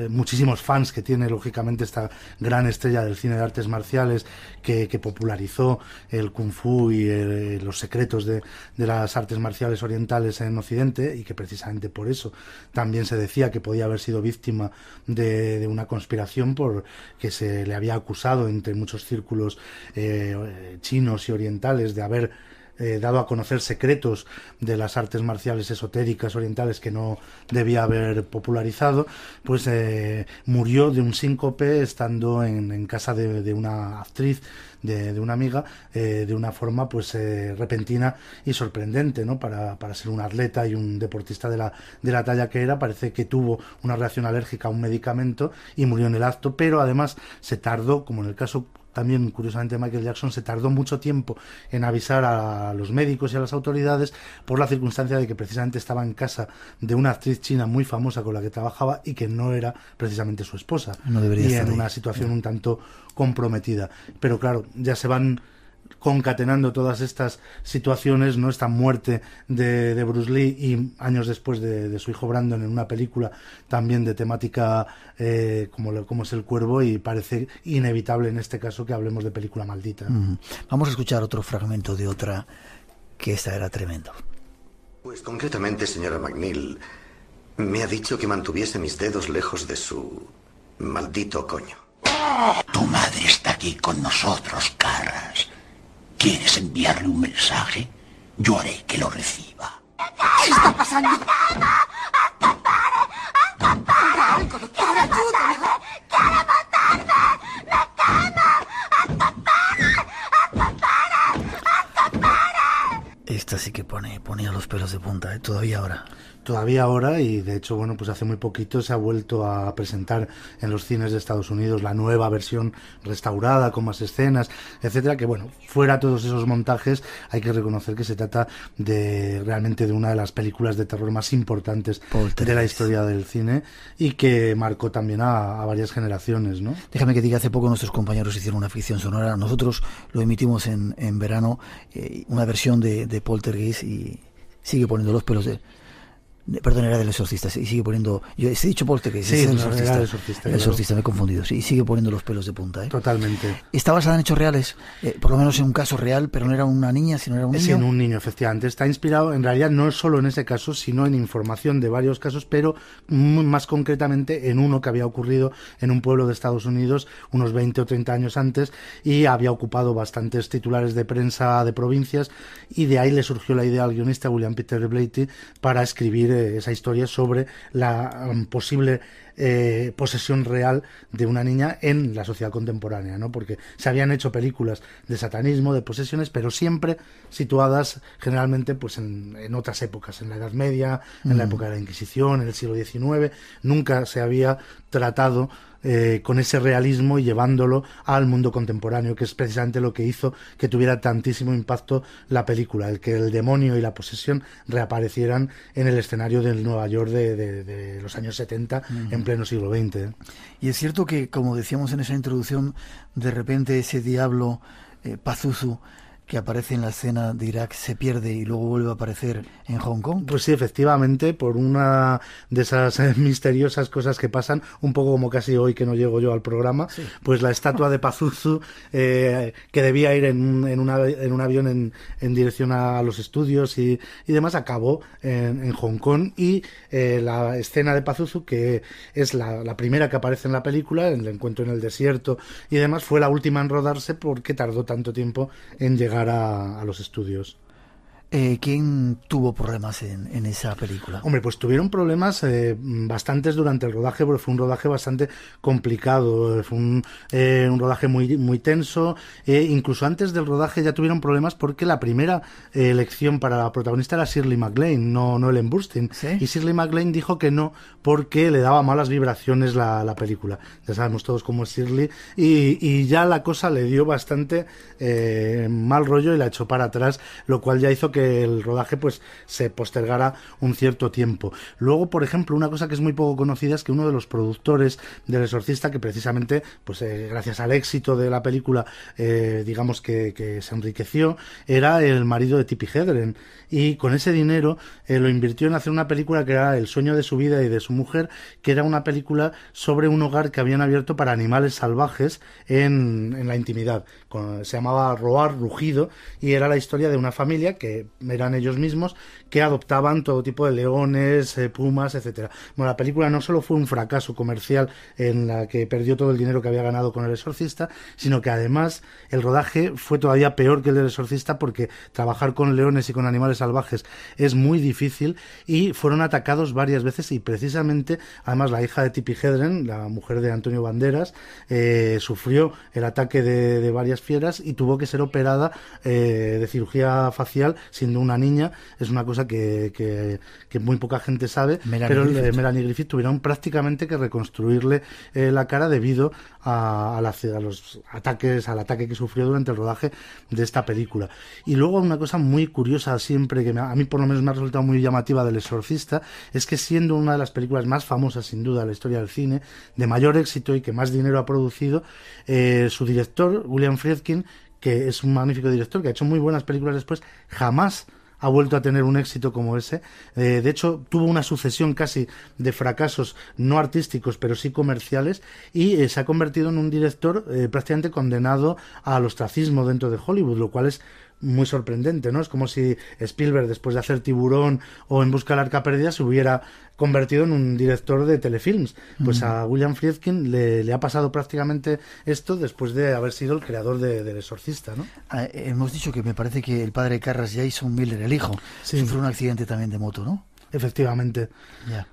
muchísimos fans que tiene, lógicamente, esta gran estrella del cine de artes marciales que popularizó el kung fu y los secretos de las artes marciales orientales en Occidente, y que precisamente por eso también se decía que podía haber sido víctima de una conspiración, porque se le había acusado entre muchos círculos chinos y orientales de haber dado a conocer secretos de las artes marciales esotéricas orientales que no debía haber popularizado. Pues murió de un síncope estando en casa de una actriz, de una amiga, de una forma pues repentina y sorprendente, ¿no? Para ser un atleta y un deportista de la talla que era. Parece que tuvo una reacción alérgica a un medicamento y murió en el acto, pero además se tardó, como en el caso también, curiosamente, Michael Jackson, se tardó mucho tiempo en avisar a los médicos y a las autoridades, por la circunstancia de que precisamente estaba en casa de una actriz china muy famosa con la que trabajaba y que no era precisamente su esposa, no debería y estar en ahí. una situación un tanto comprometida. Pero claro, ya se van concatenando todas estas situaciones, ¿no? Esta muerte de Bruce Lee, y años después de su hijo Brandon en una película también de temática como es El Cuervo, y parece inevitable en este caso que hablemos de película maldita. Vamos a escuchar otro fragmento de otra, que esta era tremendo. Pues concretamente, señora McNeil, me ha dicho que mantuviese mis dedos lejos de su maldito coño. Tu madre está aquí con nosotros, Carras. ¿Quieres enviarle un mensaje? Yo haré que lo reciba. ¿Qué está pasando? ¡Haga algo, doctor! ¡Ayúdame! ¡Quiere matarme! Esta sí que ponía los pelos de punta, Todavía ahora, y de hecho, bueno, pues hace muy poquito se ha vuelto a presentar en los cines de Estados Unidos la nueva versión restaurada, con más escenas, etcétera, que bueno, fuera todos esos montajes, hay que reconocer que se trata realmente de una de las películas de terror más importantes de la historia del cine, y que marcó también a varias generaciones, ¿no? Déjame que diga, hace poco nuestros compañeros hicieron una ficción sonora, nosotros lo emitimos en verano, una versión de Poltergeist, y sigue poniendo los pelos perdón, era del Exorcista, y sigue poniendo, yo he dicho Poltergeist, sí, es el Exorcista, el Exorcista, me he confundido, sí, y sigue poniendo los pelos de punta, Totalmente. Está basada en hechos reales, por lo menos en un caso real, pero no era una niña, sino era un niño. Sí, en un niño, efectivamente. Está inspirado, en realidad, no solo en ese caso, sino en información de varios casos, pero más concretamente en uno que había ocurrido en un pueblo de Estados Unidos unos 20 o 30 años antes, y había ocupado bastantes titulares de prensa de provincias, y de ahí le surgió la idea al guionista William Peter Blatty para escribir esa historia sobre la posible posesión real de una niña en la sociedad contemporánea, ¿no? Porque se habían hecho películas de satanismo, de posesiones, pero siempre situadas generalmente pues en otras épocas, en la Edad Media, en la época de la Inquisición, en el siglo XIX. Nunca se había tratado con ese realismo y llevándolo al mundo contemporáneo, que es precisamente lo que hizo que tuviera tantísimo impacto la película, el que el demonio y la posesión reaparecieran en el escenario del Nueva York de los años 70 en pleno siglo XX. Y es cierto que, como decíamos en esa introducción, de repente ese diablo Pazuzu que aparece en la escena de Irak se pierde y luego vuelve a aparecer en Hong Kong. Pues sí, efectivamente, por una de esas misteriosas cosas que pasan, un poco como casi hoy que no llego yo al programa, sí. Pues la estatua de Pazuzu, que debía ir en un avión en dirección a los estudios y demás, acabó en Hong Kong, y la escena de Pazuzu, que es la primera que aparece en la película, el encuentro en el desierto y demás, fue la última en rodarse porque tardó tanto tiempo en llegar a los estudios. ¿Quién tuvo problemas en esa película? Hombre, pues tuvieron problemas bastantes durante el rodaje, porque fue un rodaje bastante complicado, fue un rodaje muy tenso, incluso antes del rodaje ya tuvieron problemas porque la primera elección para la protagonista era Shirley MacLaine, no Ellen Burstyn, ¿sí? Y Shirley MacLaine dijo que no porque le daba malas vibraciones la película. Ya sabemos todos cómo es Shirley, y ya la cosa le dio bastante mal rollo y la echó para atrás, lo cual ya hizo que el rodaje pues se postergara un cierto tiempo. Luego, por ejemplo, una cosa que es muy poco conocida es que uno de los productores del Exorcista, que precisamente pues gracias al éxito de la película digamos que se enriqueció, era el marido de Tippi Hedren, y con ese dinero lo invirtió en hacer una película que era el sueño de su vida y de su mujer, que era una película sobre un hogar que habían abierto para animales salvajes en la intimidad. Se llamaba Roar Rugido, y era la historia de una familia que eran ellos mismos, que adoptaban todo tipo de leones, pumas, etcétera. Bueno, la película no solo fue un fracaso comercial en la que perdió todo el dinero que había ganado con El Exorcista, sino que además el rodaje fue todavía peor que el del Exorcista, porque trabajar con leones y con animales salvajes es muy difícil, y fueron atacados varias veces, y precisamente además la hija de Tippi Hedren, la mujer de Antonio Banderas, sufrió el ataque de varias fieras y tuvo que ser operada de cirugía facial siendo una niña. Es una cosa que muy poca gente sabe, pero Melanie Griffith tuvieron prácticamente que reconstruirle la cara debido a los ataques, al ataque que sufrió durante el rodaje de esta película. Y luego una cosa muy curiosa siempre, que a mí por lo menos me ha resultado muy llamativa del Exorcista, es que siendo una de las películas más famosas sin duda de la historia del cine, de mayor éxito y que más dinero ha producido, su director, William Friedkin, que es un magnífico director, que ha hecho muy buenas películas después, jamás ha vuelto a tener un éxito como ese. De hecho, tuvo una sucesión casi de fracasos, no artísticos, pero sí comerciales, y se ha convertido en un director prácticamente condenado al ostracismo dentro de Hollywood, lo cual es muy sorprendente, ¿no? Es como si Spielberg, después de hacer Tiburón o En busca del arca perdida, se hubiera convertido en un director de telefilms. Pues a William Friedkin le ha pasado prácticamente esto después de haber sido el creador del Exorcista, ¿no? Hemos dicho que me parece que el padre de Carras, Jason Miller, el hijo, sí, sufrió un accidente también de moto, ¿no? Efectivamente. Ya.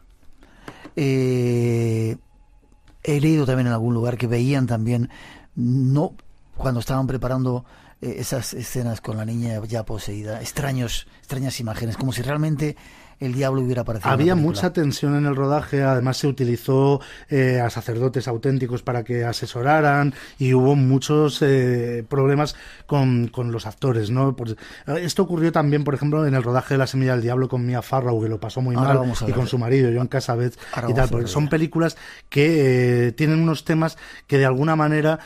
He leído también en algún lugar que veían también, no cuando estaban preparando esas escenas con la niña ya poseída, extrañas imágenes, como si realmente el diablo hubiera aparecido. Había mucha tensión en el rodaje, además se utilizó a sacerdotes auténticos para que asesoraran, y hubo muchos problemas con los actores, ¿no? Esto ocurrió también, por ejemplo, en el rodaje de La semilla del diablo con Mia Farrow, que lo pasó muy mal, y con su marido, John Cassavetes, y tal, porque son películas que tienen unos temas que de alguna manera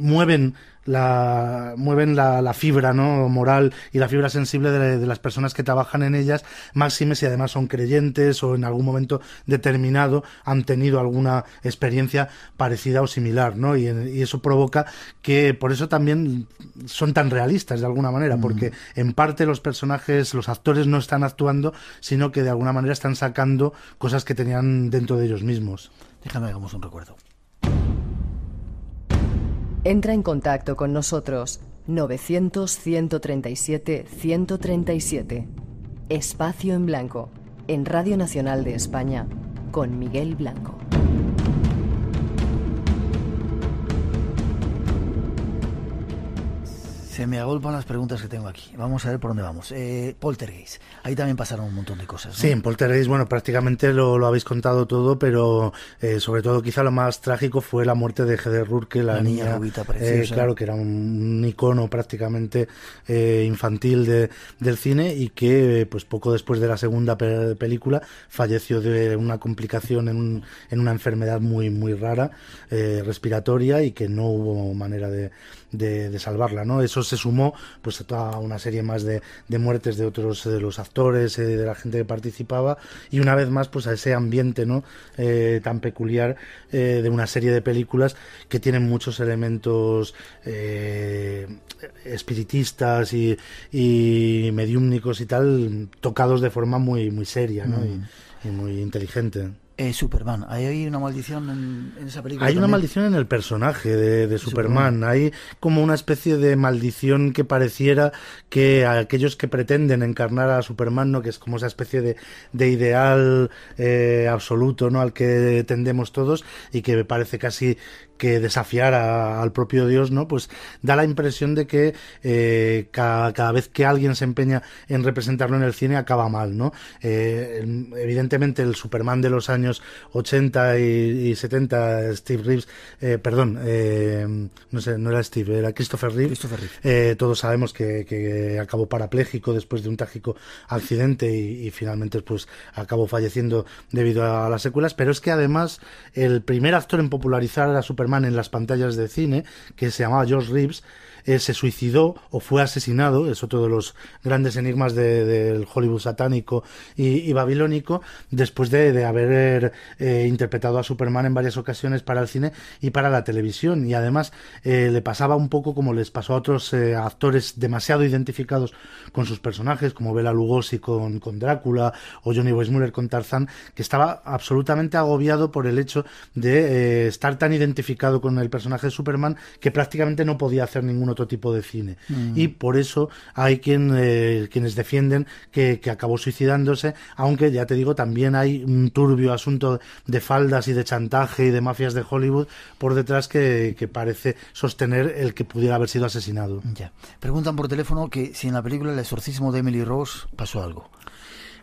mueven la fibra, ¿no?, moral y la fibra sensible de las personas que trabajan en ellas, máxime si además son creyentes o en algún momento determinado han tenido alguna experiencia parecida o similar, ¿no? Y eso provoca que por eso también son tan realistas de alguna manera, porque en parte los personajes, los actores no están actuando, sino que de alguna manera están sacando cosas que tenían dentro de ellos mismos. Déjame hagamos un recuerdo. Entra en contacto con nosotros 900-137-137. Espacio en Blanco, en Radio Nacional de España, con Miguel Blanco. Se me agolpan las preguntas que tengo aquí. Vamos a ver por dónde vamos. Poltergeist. Ahí también pasaron un montón de cosas, ¿no? Sí, en Poltergeist, bueno, prácticamente lo habéis contado todo, pero sobre todo quizá lo más trágico fue la muerte de Heather Rourke, la niña rubita preciosa. Claro, que era un icono prácticamente infantil del cine y que pues poco después de la segunda película falleció de una complicación en una enfermedad muy, muy rara, respiratoria, y que no hubo manera de salvarla, ¿no? Eso se sumó pues a toda una serie más de muertes de otros de los actores, de la gente que participaba, y una vez más pues a ese ambiente, ¿no? Tan peculiar de una serie de películas que tienen muchos elementos espiritistas y mediúmnicos y tal, tocados de forma muy, muy seria, ¿no? Y muy inteligente. Superman, ¿hay una maldición en esa película? Hay también? una maldición en el personaje de Superman. Hay como una especie de maldición que pareciera que a aquellos que pretenden encarnar a Superman, ¿no? Que es como esa especie de ideal absoluto, ¿no? Al que tendemos todos, y que me parece casi que desafiar al propio Dios, ¿no? Pues da la impresión de que cada vez que alguien se empeña en representarlo en el cine acaba mal, ¿no? Evidentemente el Superman de los años 80 y 70, Steve Reeves, no sé, no era Steve, era Christopher Reeve. Todos sabemos que acabó parapléjico después de un trágico accidente y finalmente pues acabó falleciendo debido a las secuelas, pero es que además el primer actor en popularizar a Superman en las pantallas de cine, que se llamaba George Reeves, se suicidó o fue asesinado, es otro de los grandes enigmas del Hollywood satánico y babilónico, después de haber interpretado a Superman en varias ocasiones para el cine y para la televisión, y además le pasaba un poco como les pasó a otros actores demasiado identificados con sus personajes, como Bela Lugosi con Drácula o Johnny Weissmuller con Tarzán, que estaba absolutamente agobiado por el hecho de estar tan identificado con el personaje de Superman que prácticamente no podía hacer ningún otro tipo de cine. Y por eso hay quienes defienden que acabó suicidándose, aunque ya te digo, también hay un turbio asunto de faldas y de chantaje y de mafias de Hollywood por detrás que parece sostener el que pudiera haber sido asesinado. Ya. Preguntan por teléfono que si en la película El exorcismo de Emily Rose pasó algo.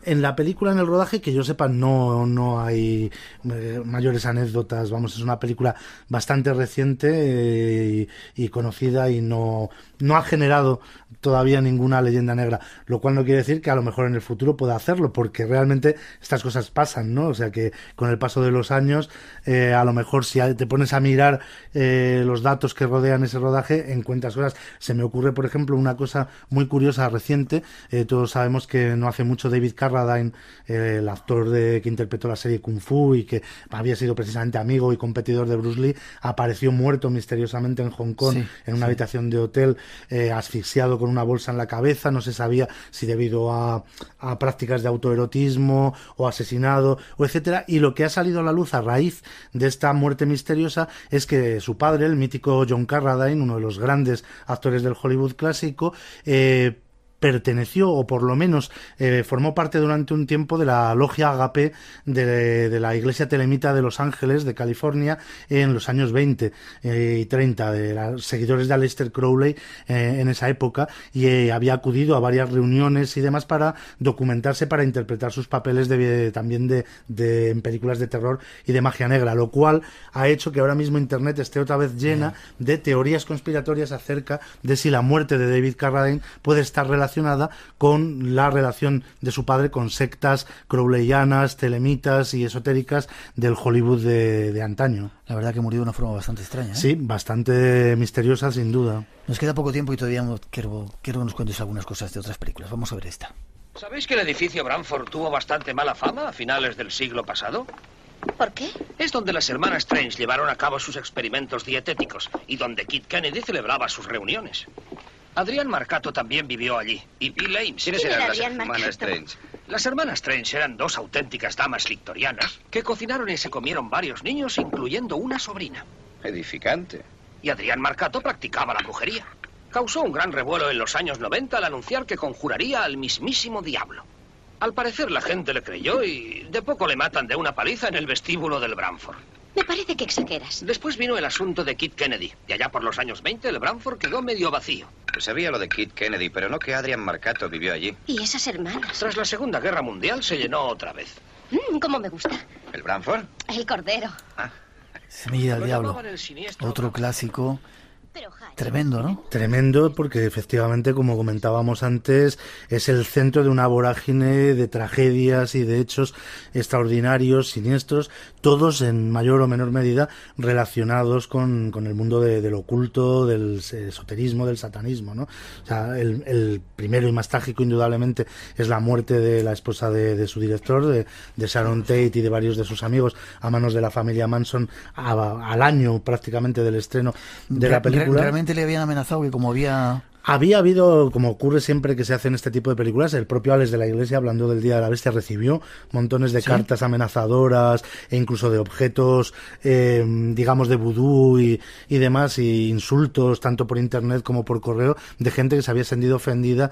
En la película, en el rodaje, que yo sepa, no hay mayores anécdotas. Vamos, es una película bastante reciente y conocida, y no ha generado todavía ninguna leyenda negra, lo cual no quiere decir que a lo mejor en el futuro pueda hacerlo, porque realmente estas cosas pasan, ¿no? O sea que con el paso de los años, a lo mejor si te pones a mirar los datos que rodean ese rodaje, encuentras cosas. Se me ocurre, por ejemplo, una cosa muy curiosa reciente. Todos sabemos que no hace mucho David Carradine, el actor que interpretó la serie Kung Fu y que había sido precisamente amigo y competidor de Bruce Lee, apareció muerto misteriosamente en Hong Kong, en una habitación de hotel, asfixiado con una bolsa en la cabeza. No se sabía si debido a prácticas de autoerotismo o asesinado o etcétera, y lo que ha salido a la luz a raíz de esta muerte misteriosa es que su padre, el mítico John Carradine, uno de los grandes actores del Hollywood clásico, perteneció, o por lo menos formó parte durante un tiempo de la logia Agape de la iglesia telemita de Los Ángeles, de California, en los años 20 y 30, de los seguidores de Aleister Crowley en esa época, y había acudido a varias reuniones y demás para documentarse, para interpretar sus papeles también en películas de terror y de magia negra, lo cual ha hecho que ahora mismo Internet esté otra vez llena de teorías conspiratorias acerca de si la muerte de David Carradine puede estar relacionada con la relación de su padre con sectas crowleyanas, telemitas y esotéricas del Hollywood de antaño. La verdad que murió de una forma bastante extraña, ¿eh? Sí, bastante misteriosa, sin duda. Nos queda poco tiempo y todavía quiero que nos cuentes algunas cosas de otras películas. Vamos a ver esta. ¿Sabéis que el edificio Branford tuvo bastante mala fama a finales del siglo pasado? ¿Por qué? Es donde las hermanas Strange llevaron a cabo sus experimentos dietéticos y donde Kit Kennedy celebraba sus reuniones. Adrián Marcato también vivió allí, y Bill Ames. ¿Quiénes eran las hermanas Strange? Las hermanas Strange eran dos auténticas damas victorianas que cocinaron y se comieron varios niños, incluyendo una sobrina. Edificante. Y Adrián Marcato practicaba la brujería. Causó un gran revuelo en los años 90 al anunciar que conjuraría al mismísimo diablo. Al parecer la gente le creyó y de poco le matan de una paliza en el vestíbulo del Branford. Me parece que exageras. Después vino el asunto de Kit Kennedy. Y allá por los años 20 el Branford quedó medio vacío. Sabía lo de Kit Kennedy, pero no que Adrian Marcato vivió allí. ¿Y esas hermanas? Tras la Segunda Guerra Mundial se llenó otra vez. Cómo me gusta. ¿El Branford? El cordero. Semilla del Diablo. Otro clásico. Tremendo, ¿no? Tremendo, porque efectivamente, como comentábamos antes, es el centro de una vorágine de tragedias y de hechos extraordinarios, siniestros, todos en mayor o menor medida relacionados con el mundo del oculto, del esoterismo, del satanismo, ¿no? O sea, el primero y más trágico, indudablemente, es la muerte de la esposa de su director, de Sharon Tate y de varios de sus amigos, a manos de la familia Manson, al año prácticamente del estreno de la película. Realmente le habían amenazado que como había habido, como ocurre siempre que se hacen este tipo de películas, el propio Alex de la Iglesia, hablando del Día de la Bestia, recibió montones de cartas amenazadoras e incluso de objetos, digamos, de vudú y demás, y insultos, tanto por internet como por correo, de gente que se había sentido ofendida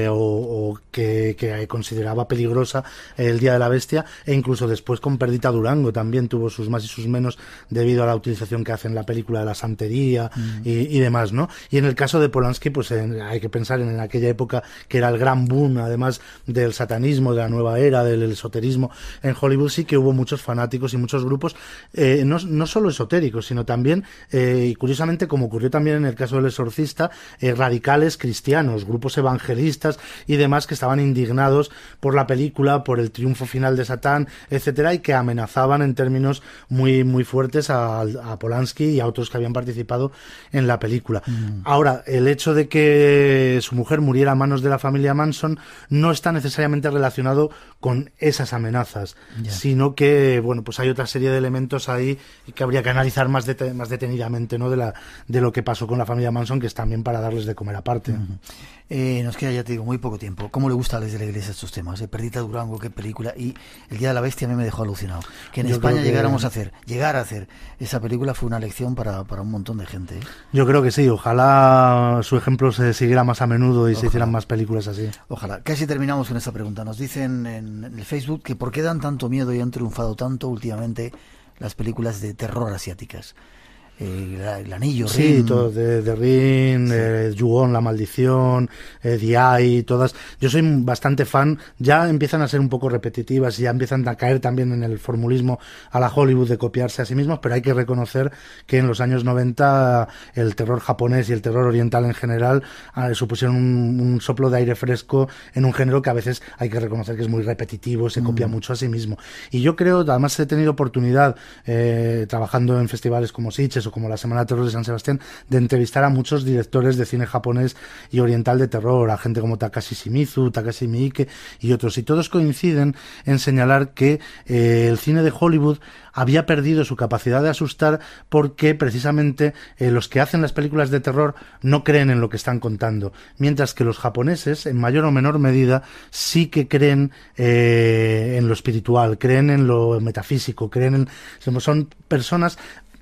o que consideraba peligrosa el Día de la Bestia, e incluso después con Perdita Durango también tuvo sus más y sus menos debido a la utilización que hace en la película de la santería y demás, ¿no? Y en el caso de Polanski, pues hay que pensar en aquella época que era el gran boom, además del satanismo, de la nueva era, del esoterismo en Hollywood. Sí que hubo muchos fanáticos y muchos grupos, no solo esotéricos, sino también, y curiosamente, como ocurrió también en el caso del Exorcista, radicales cristianos, grupos evangelistas y demás que estaban indignados por la película, por el triunfo final de Satán, etcétera, y que amenazaban en términos muy, muy fuertes a Polanski y a otros que habían participado en la película. Ahora, el hecho de que su mujer muriera a manos de la familia Manson no está necesariamente relacionado con esas amenazas, sino que, bueno, pues hay otra serie de elementos ahí que habría que analizar más detenidamente, ¿no? de lo que pasó con la familia Manson, que es también para darles de comer aparte. Nos queda, ya te digo, muy poco tiempo. ¿Cómo le gusta a Alex de la Iglesia estos temas? Perdita Durango, qué película. Y El Día de la Bestia a mí me dejó alucinado. Que en España llegar a hacer esa película fue una lección para un montón de gente. Yo creo que sí. Ojalá su ejemplo se siguiera más a menudo y se hicieran más películas así. Ojalá. Casi terminamos con esta pregunta. Nos dicen en el Facebook que por qué dan tanto miedo y han triunfado tanto últimamente las películas de terror asiáticas. El Anillo, sí, Ring. Todo, de Ring, Ju-On, La Maldición, The Eye, todas. Yo soy bastante fan. Ya empiezan a ser un poco repetitivas y ya empiezan a caer también en el formulismo a la Hollywood de copiarse a sí mismos, pero hay que reconocer que en los años 90 el terror japonés y el terror oriental en general supusieron un soplo de aire fresco en un género que a veces hay que reconocer que es muy repetitivo, se copia mucho a sí mismo. Y yo creo, además he tenido oportunidad trabajando en festivales como Sitges o como la Semana de Terror de San Sebastián, de entrevistar a muchos directores de cine japonés y oriental de terror, a gente como Takashi Shimizu, Takashi Miike y otros, y todos coinciden en señalar que el cine de Hollywood había perdido su capacidad de asustar porque precisamente los que hacen las películas de terror no creen en lo que están contando, mientras que los japoneses, en mayor o menor medida, sí que creen en lo espiritual, creen en lo metafísico, son personas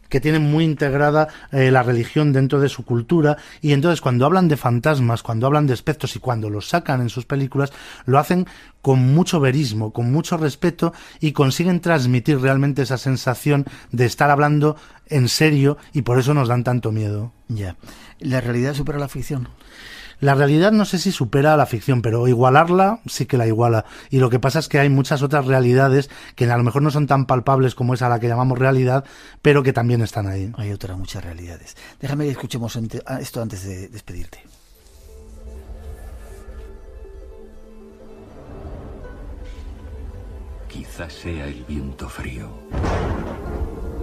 que tienen muy integrada la religión dentro de su cultura, y entonces cuando hablan de fantasmas, cuando hablan de espectros y cuando los sacan en sus películas, lo hacen con mucho verismo, con mucho respeto, y consiguen transmitir realmente esa sensación de estar hablando en serio, y por eso nos dan tanto miedo. Ya. ¿La realidad supera la ficción? La realidad no sé si supera a la ficción, pero igualarla sí que la iguala. Y lo que pasa es que hay muchas otras realidades que a lo mejor no son tan palpables como esa a la que llamamos realidad, pero que también están ahí. Hay otras muchas realidades. Déjame que escuchemos esto antes de despedirte. Quizás sea el viento frío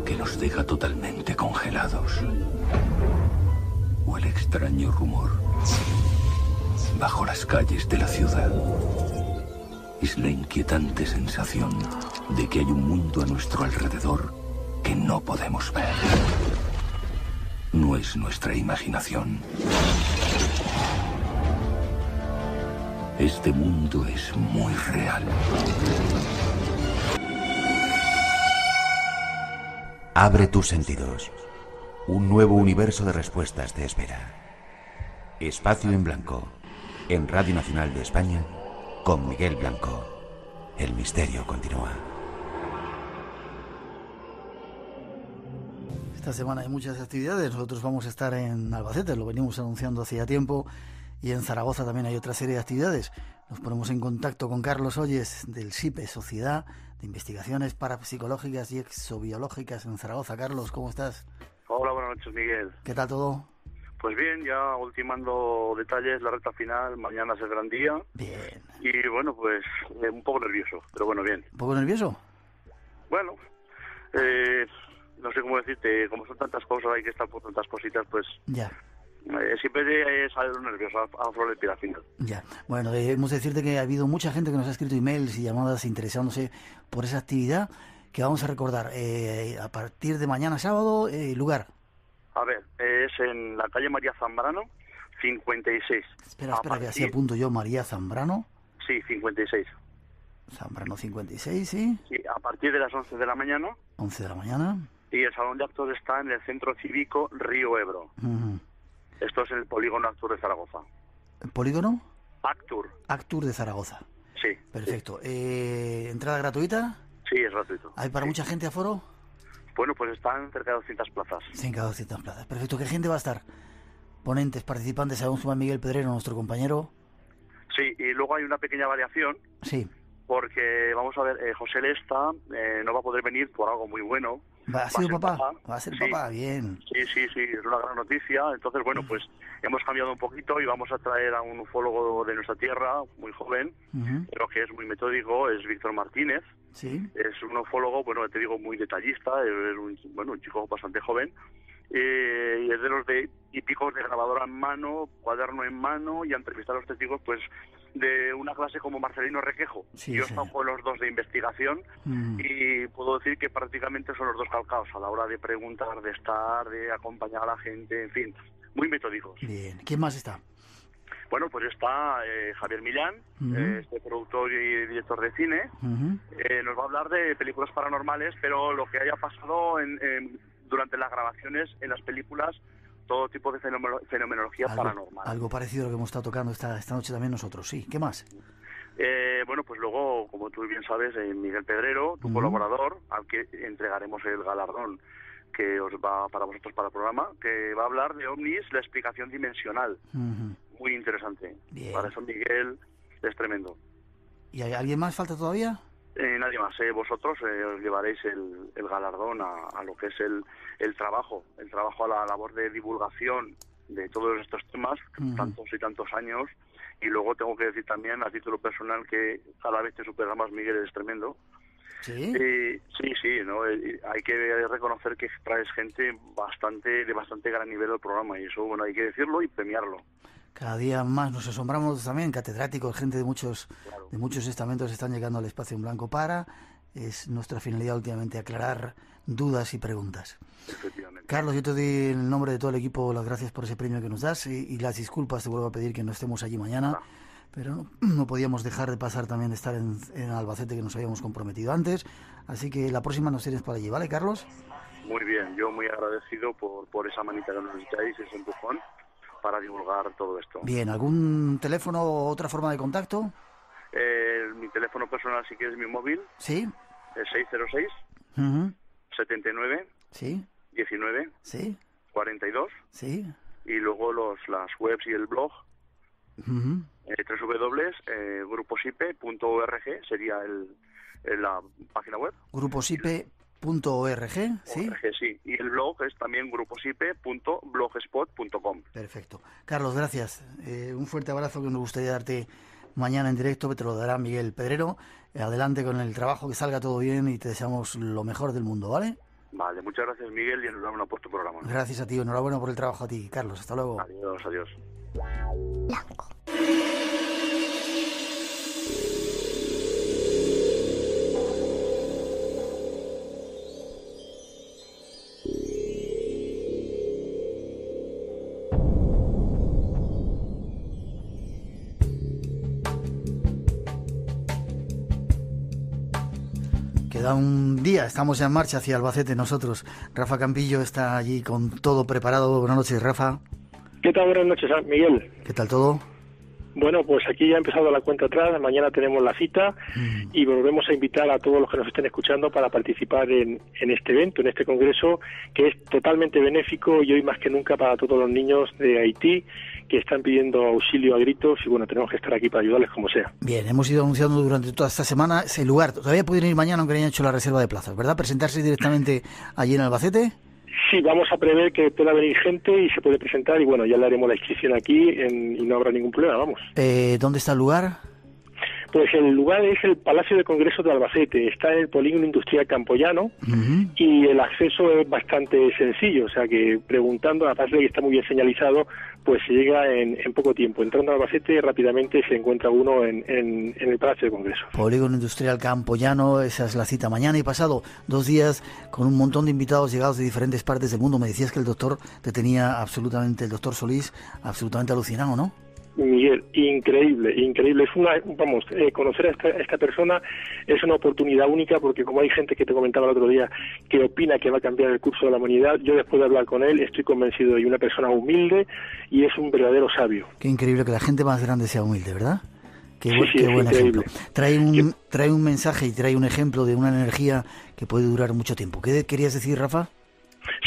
que nos deja totalmente congelados, o el extraño rumor bajo las calles de la ciudad. Es la inquietante sensación de que hay un mundo a nuestro alrededor que no podemos ver. No es nuestra imaginación. Este mundo es muy real. Abre tus sentidos. Un nuevo universo de respuestas te espera. Espacio en Blanco, en Radio Nacional de España, con Miguel Blanco. El misterio continúa. Esta semana hay muchas actividades. Nosotros vamos a estar en Albacete, lo venimos anunciando hace ya tiempo, y en Zaragoza también hay otra serie de actividades. Nos ponemos en contacto con Carlos Olles del SIPE, Sociedad de Investigaciones Parapsicológicas y Exobiológicas en Zaragoza. Carlos, ¿cómo estás? Hola, buenas noches, Miguel. ¿Qué tal todo? Pues bien, ya ultimando detalles, la recta final, mañana es el gran día. Bien. Y bueno, pues un poco nervioso, pero bueno, bien. ¿Un poco nervioso? Bueno, no sé cómo decirte, como son tantas cosas, hay que estar por tantas cositas, pues... Ya. Siempre sale nervioso a flor de piel al final. Ya. Bueno, hemos de decirte que ha habido mucha gente que nos ha escrito emails y llamadas interesándose por esa actividad que vamos a recordar a partir de mañana sábado, lugar. A ver, es en la calle María Zambrano, 56. Espera, que así apunto yo, María Zambrano. Sí, 56. Zambrano 56, ¿sí? Sí, a partir de las 11 de la mañana. 11 de la mañana. Y el salón de actos está en el Centro Cívico Río Ebro. Uh-huh. Esto es el Polígono Actur de Zaragoza. ¿El polígono? Actur. Actur de Zaragoza. Sí. Perfecto. Sí. ¿Entrada gratuita? Sí, es gratuito. ¿Hay para mucha gente aforo? Bueno, pues están cerca de 200 plazas. Cerca de 200 plazas. Perfecto. ¿Qué gente va a estar? Ponentes, participantes, sabemos que va Miguel Pedrero, nuestro compañero. Sí, y luego hay una pequeña variación. Sí. Porque, vamos a ver, José Lesta no va a poder venir por algo muy bueno. ¿Va a ser papá? Va a ser papá, bien. Sí, es una gran noticia. Entonces, bueno, pues hemos cambiado un poquito y vamos a traer a un ufólogo de nuestra tierra, muy joven, pero que es muy metódico, es Víctor Martínez. Sí. Es un ufólogo, bueno, te digo, muy detallista, es un chico bastante joven. Y es de los típicos de grabadora en mano, cuaderno en mano, y a entrevistar a los testigos, pues, de una clase como Marcelino Requejo. Sí, yo he estado con los dos de investigación y puedo decir que prácticamente son los dos calcados a la hora de preguntar, de estar, de acompañar a la gente, en fin, muy metódicos. Bien. ¿Quién más está? Bueno, pues está Javier Millán, este productor y director de cine. Nos va a hablar de películas paranormales, pero lo que haya pasado durante las grabaciones en las películas, todo tipo de fenomenología paranormal. Algo parecido a lo que hemos estado tocando esta noche también nosotros, sí. ¿Qué más? Bueno, pues luego, como tú bien sabes, Miguel Pedrero, tu colaborador, al que entregaremos el galardón que os va para vosotros para el programa, que va a hablar de ovnis, la explicación dimensional. Muy interesante. Bien. Para eso Miguel es tremendo. ¿Y hay alguien más falta todavía? Nadie más. Vosotros os llevaréis el galardón a lo que es el trabajo a la labor de divulgación de todos estos temas, tantos y tantos años. Y luego tengo que decir también, a título personal, que cada vez te superas más, Miguel, es tremendo. ¿Sí? Sí, ¿no? Hay que reconocer que traes gente de bastante gran nivel del programa, y eso, bueno, hay que decirlo y premiarlo. Cada día más nos asombramos también, catedráticos, gente de muchos estamentos están llegando al espacio en blanco es nuestra finalidad últimamente aclarar dudas y preguntas. Efectivamente. Carlos, yo te doy en nombre de todo el equipo las gracias por ese premio que nos das y las disculpas, te vuelvo a pedir que no estemos allí mañana, pero no podíamos dejar de pasar también de estar en Albacete, que nos habíamos comprometido antes, así que la próxima nos tienes por allí, ¿vale, Carlos? Muy bien, yo muy agradecido por esa manita que nos echáis, ese empujón para divulgar todo esto. Bien, ¿algún teléfono o otra forma de contacto? Mi teléfono personal, si quieres, mi móvil. Sí. Es 606 79 sí 19 sí 42 sí. Y luego las webs y el blog www.gruposipe.org sería la página web. Gruposipe.org, ¿sí? Sí, y el blog es también gruposipe.blogspot.com. Perfecto. Carlos, gracias. Un fuerte abrazo que nos gustaría darte mañana en directo, que te lo dará Miguel Pedrero. Adelante con el trabajo, que salga todo bien y te deseamos lo mejor del mundo, ¿vale? Vale, muchas gracias, Miguel, y enhorabuena por tu programa. Gracias a ti, enhorabuena por el trabajo a ti, Carlos. Hasta luego. Adiós. Blanco. Queda un día, estamos ya en marcha hacia Albacete nosotros. Rafa Campillo está allí con todo preparado. Buenas noches, Rafa. ¿Qué tal? Buenas noches, Miguel. ¿Qué tal todo? Bueno, pues aquí ya ha empezado la cuenta atrás, mañana tenemos la cita y volvemos a invitar a todos los que nos estén escuchando para participar en este evento, en este congreso, que es totalmente benéfico y hoy más que nunca para todos los niños de Haití que están pidiendo auxilio a gritos y bueno, tenemos que estar aquí para ayudarles como sea. Bien, hemos ido anunciando durante toda esta semana ese lugar. Todavía pueden ir mañana aunque hayan hecho la reserva de plazas, ¿verdad? ¿Presentarse directamente allí en Albacete? Sí, vamos a prever que pueda venir gente y se puede presentar y bueno, ya le haremos la inscripción aquí y no habrá ningún problema, vamos. ¿Dónde está el lugar? Pues el lugar es el Palacio de Congresos de Albacete, está en el Polígono Industrial Campoyano y el acceso es bastante sencillo, o sea que preguntando, aparte de que está muy bien señalizado, pues se llega en poco tiempo. Entrando a Albacete rápidamente se encuentra uno en el Palacio de Congresos. Polígono Industrial Campoyano, esa es la cita mañana y pasado 2 días con un montón de invitados llegados de diferentes partes del mundo. Me decías que el doctor te tenía absolutamente, el doctor Solís, absolutamente alucinado, ¿no? Miguel, increíble. Es conocer a esta persona es una oportunidad única porque como hay gente que te comentaba el otro día que opina que va a cambiar el curso de la humanidad, yo después de hablar con él estoy convencido de una persona humilde y es un verdadero sabio. Qué increíble que la gente más grande sea humilde, ¿verdad? Qué buen increíble. ejemplo. Trae un mensaje y trae un ejemplo de una energía que puede durar mucho tiempo. ¿Qué querías decir, Rafa?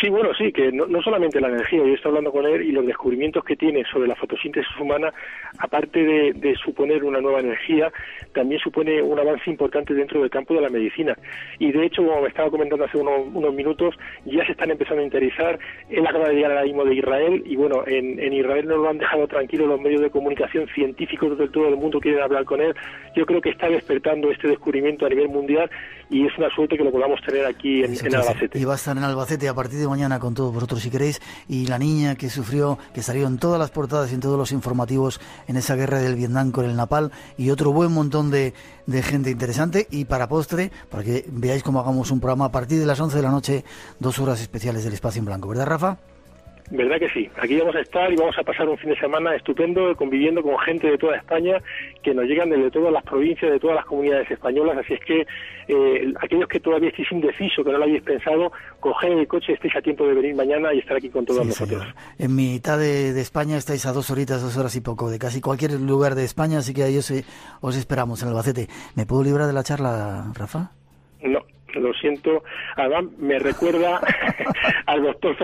Sí, bueno, sí, que no solamente la energía, yo estoy hablando con él y los descubrimientos que tiene sobre la fotosíntesis humana, aparte de suponer una nueva energía, también supone un avance importante dentro del campo de la medicina. Y de hecho, como me estaba comentando hace unos minutos, ya se están empezando a interesar. Él acaba de llegar ahora mismo de Israel y bueno, en Israel no lo han dejado tranquilo los medios de comunicación científicos de todo el mundo quieren hablar con él. Yo creo que está despertando este descubrimiento a nivel mundial y es una suerte que lo podamos tener aquí en Albacete. Y va a estar en Albacete a partir de mañana con todos vosotros si queréis, y la niña que sufrió, que salió en todas las portadas y en todos los informativos en esa guerra del Vietnam con el napalm, y otro buen montón de gente interesante. Y para postre, para que veáis cómo hagamos un programa a partir de las 11 de la noche, 2 horas especiales del Espacio en Blanco, ¿verdad, Rafa? ¿Verdad que sí? Aquí vamos a estar y vamos a pasar un fin de semana estupendo conviviendo con gente de toda España que nos llegan desde todas las provincias, de todas las comunidades españolas, así es que aquellos que todavía estéis indecisos, que no lo habéis pensado, coged el coche, estéis a tiempo de venir mañana y estar aquí con todos nosotros. Señor. En mitad de España estáis a 2 horas y poco de casi cualquier lugar de España, así que ahí os esperamos en Albacete. ¿Me puedo librar de la charla, Rafa? No. Lo siento, además me recuerda al doctor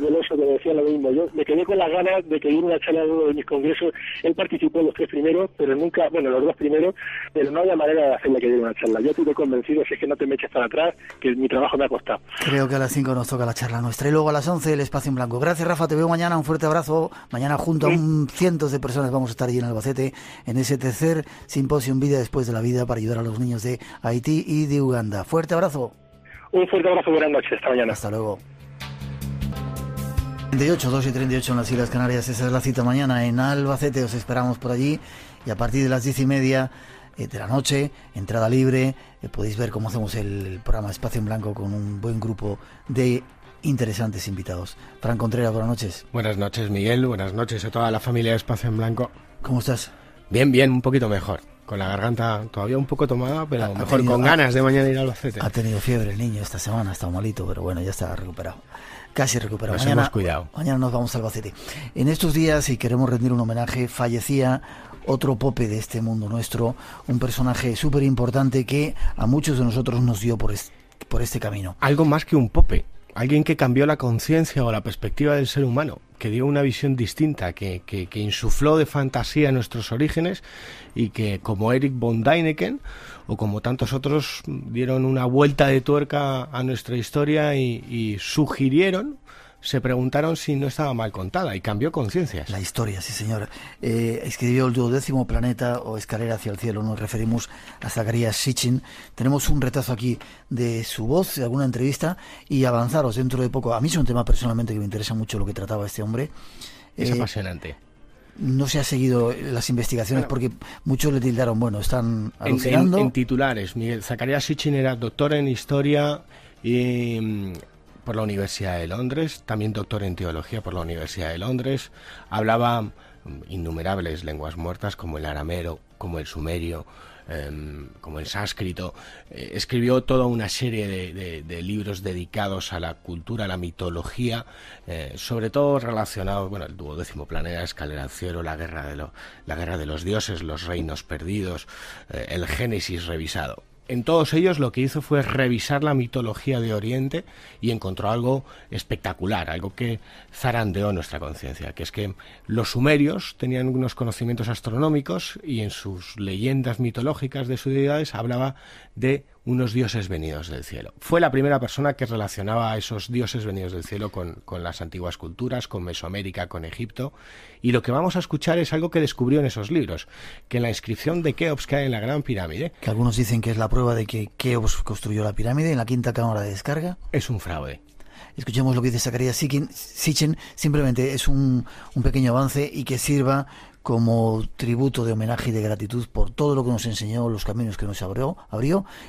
Veloso que decía lo mismo. Yo me quedé con las ganas de que diera una charla en uno de mis congresos. Él participó en los 3 primeros, pero nunca, bueno, los 2 primeros, pero no había manera de hacerle que diera una charla. Yo estuve convencido, si es que no te me eches para atrás, que mi trabajo me ha costado. Creo que a las 5 nos toca la charla nuestra y luego a las 11 el Espacio en Blanco. Gracias, Rafa, te veo mañana, un fuerte abrazo. Mañana junto a cientos de personas vamos a estar allí en Albacete en ese tercer simposio Vida después de la vida para ayudar a los niños de Haití y de Uganda. Fuerte abrazo. Un fuerte abrazo, buenas noches, hasta mañana. Hasta luego. 2 y 38 en las Islas Canarias, esa es la cita mañana en Albacete, os esperamos por allí y a partir de las 10:30 de la noche, entrada libre, podéis ver cómo hacemos el programa Espacio en Blanco con un buen grupo de interesantes invitados. Fran Contreras, buenas noches. Buenas noches, Miguel, buenas noches a toda la familia de Espacio en Blanco. ¿Cómo estás? Bien, un poquito mejor. Con la garganta todavía un poco tomada, pero mejor, con ganas de mañana ir al Albacete. Ha tenido fiebre el niño esta semana, ha estado malito, pero bueno, ya está recuperado. Casi recuperado. Nos hemos cuidado. Mañana nos vamos al Albacete. En estos días, y queremos rendir un homenaje, fallecía otro pope de este mundo nuestro, un personaje súper importante que a muchos de nosotros nos dio por este camino. Algo más que un pope. Alguien que cambió la conciencia o la perspectiva del ser humano, que dio una visión distinta, que insufló de fantasía nuestros orígenes y que, como Erich von Däniken o como tantos otros, dieron una vuelta de tuerca a nuestra historia y sugirieron, se preguntaron si no estaba mal contada y cambió conciencias. La historia, sí señor. Escribió el 12º planeta o escalera hacia el cielo. Nos referimos a Zecharia Sitchin. Tenemos un retazo aquí de su voz, de alguna entrevista, y avanzaros dentro de poco. A mí es un tema personalmente que me interesa mucho lo que trataba este hombre. Es apasionante. No se ha seguido las investigaciones porque muchos le tildaron, están alucinando. En titulares, Miguel, Zecharia Sitchin era doctor en historia y por la Universidad de Londres, también doctor en teología por la Universidad de Londres, hablaba innumerables lenguas muertas como el arameo, como el sumerio, como el sánscrito. Escribió toda una serie de libros dedicados a la cultura, a la mitología, sobre todo relacionados, bueno, el 12º planeta, Escalera al cielo, la guerra de los dioses, los reinos perdidos, el Génesis revisado. En todos ellos lo que hizo fue revisar la mitología de Oriente y encontró algo espectacular, algo que zarandeó nuestra conciencia, que es que los sumerios tenían unos conocimientos astronómicos y en sus leyendas mitológicas de sus deidades hablaba de unos dioses venidos del cielo. Fue la primera persona que relacionaba a esos dioses venidos del cielo con las antiguas culturas, con Mesoamérica, con Egipto, y lo que vamos a escuchar es algo que descubrió en esos libros, que en la inscripción de Keops que hay en la Gran Pirámide, que algunos dicen que es la prueba de que Keops construyó la pirámide en la quinta cámara de descarga, es un fraude. Escuchemos lo que dice Zacarías Sitchin, simplemente es un pequeño avance y que sirva como tributo de homenaje y de gratitud por todo lo que nos enseñó, los caminos que nos abrió.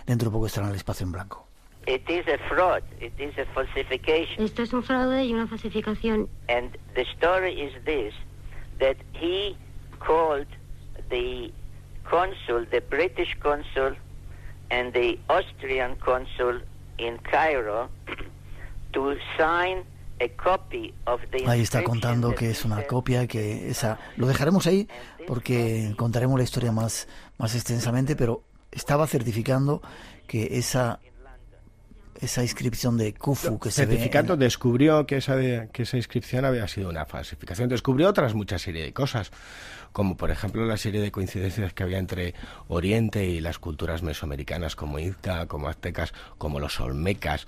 Dentro de poco estará en el espacio en blanco. It is a fraud. It is a falsification. Esto es un fraude y una falsificación. And the story is this, that he called the consul, the British consul and the Austrian consul in Cairo to sign a copy of the... Ahí está contando que es una copia, que esa lo dejaremos ahí porque contaremos la historia más extensamente, pero estaba certificando que esa inscripción de Khufu que se ve descubrió que esa inscripción había sido una falsificación. Descubrió otras muchas serie de cosas, como por ejemplo la serie de coincidencias que había entre Oriente y las culturas mesoamericanas como Inca, como aztecas, como los olmecas.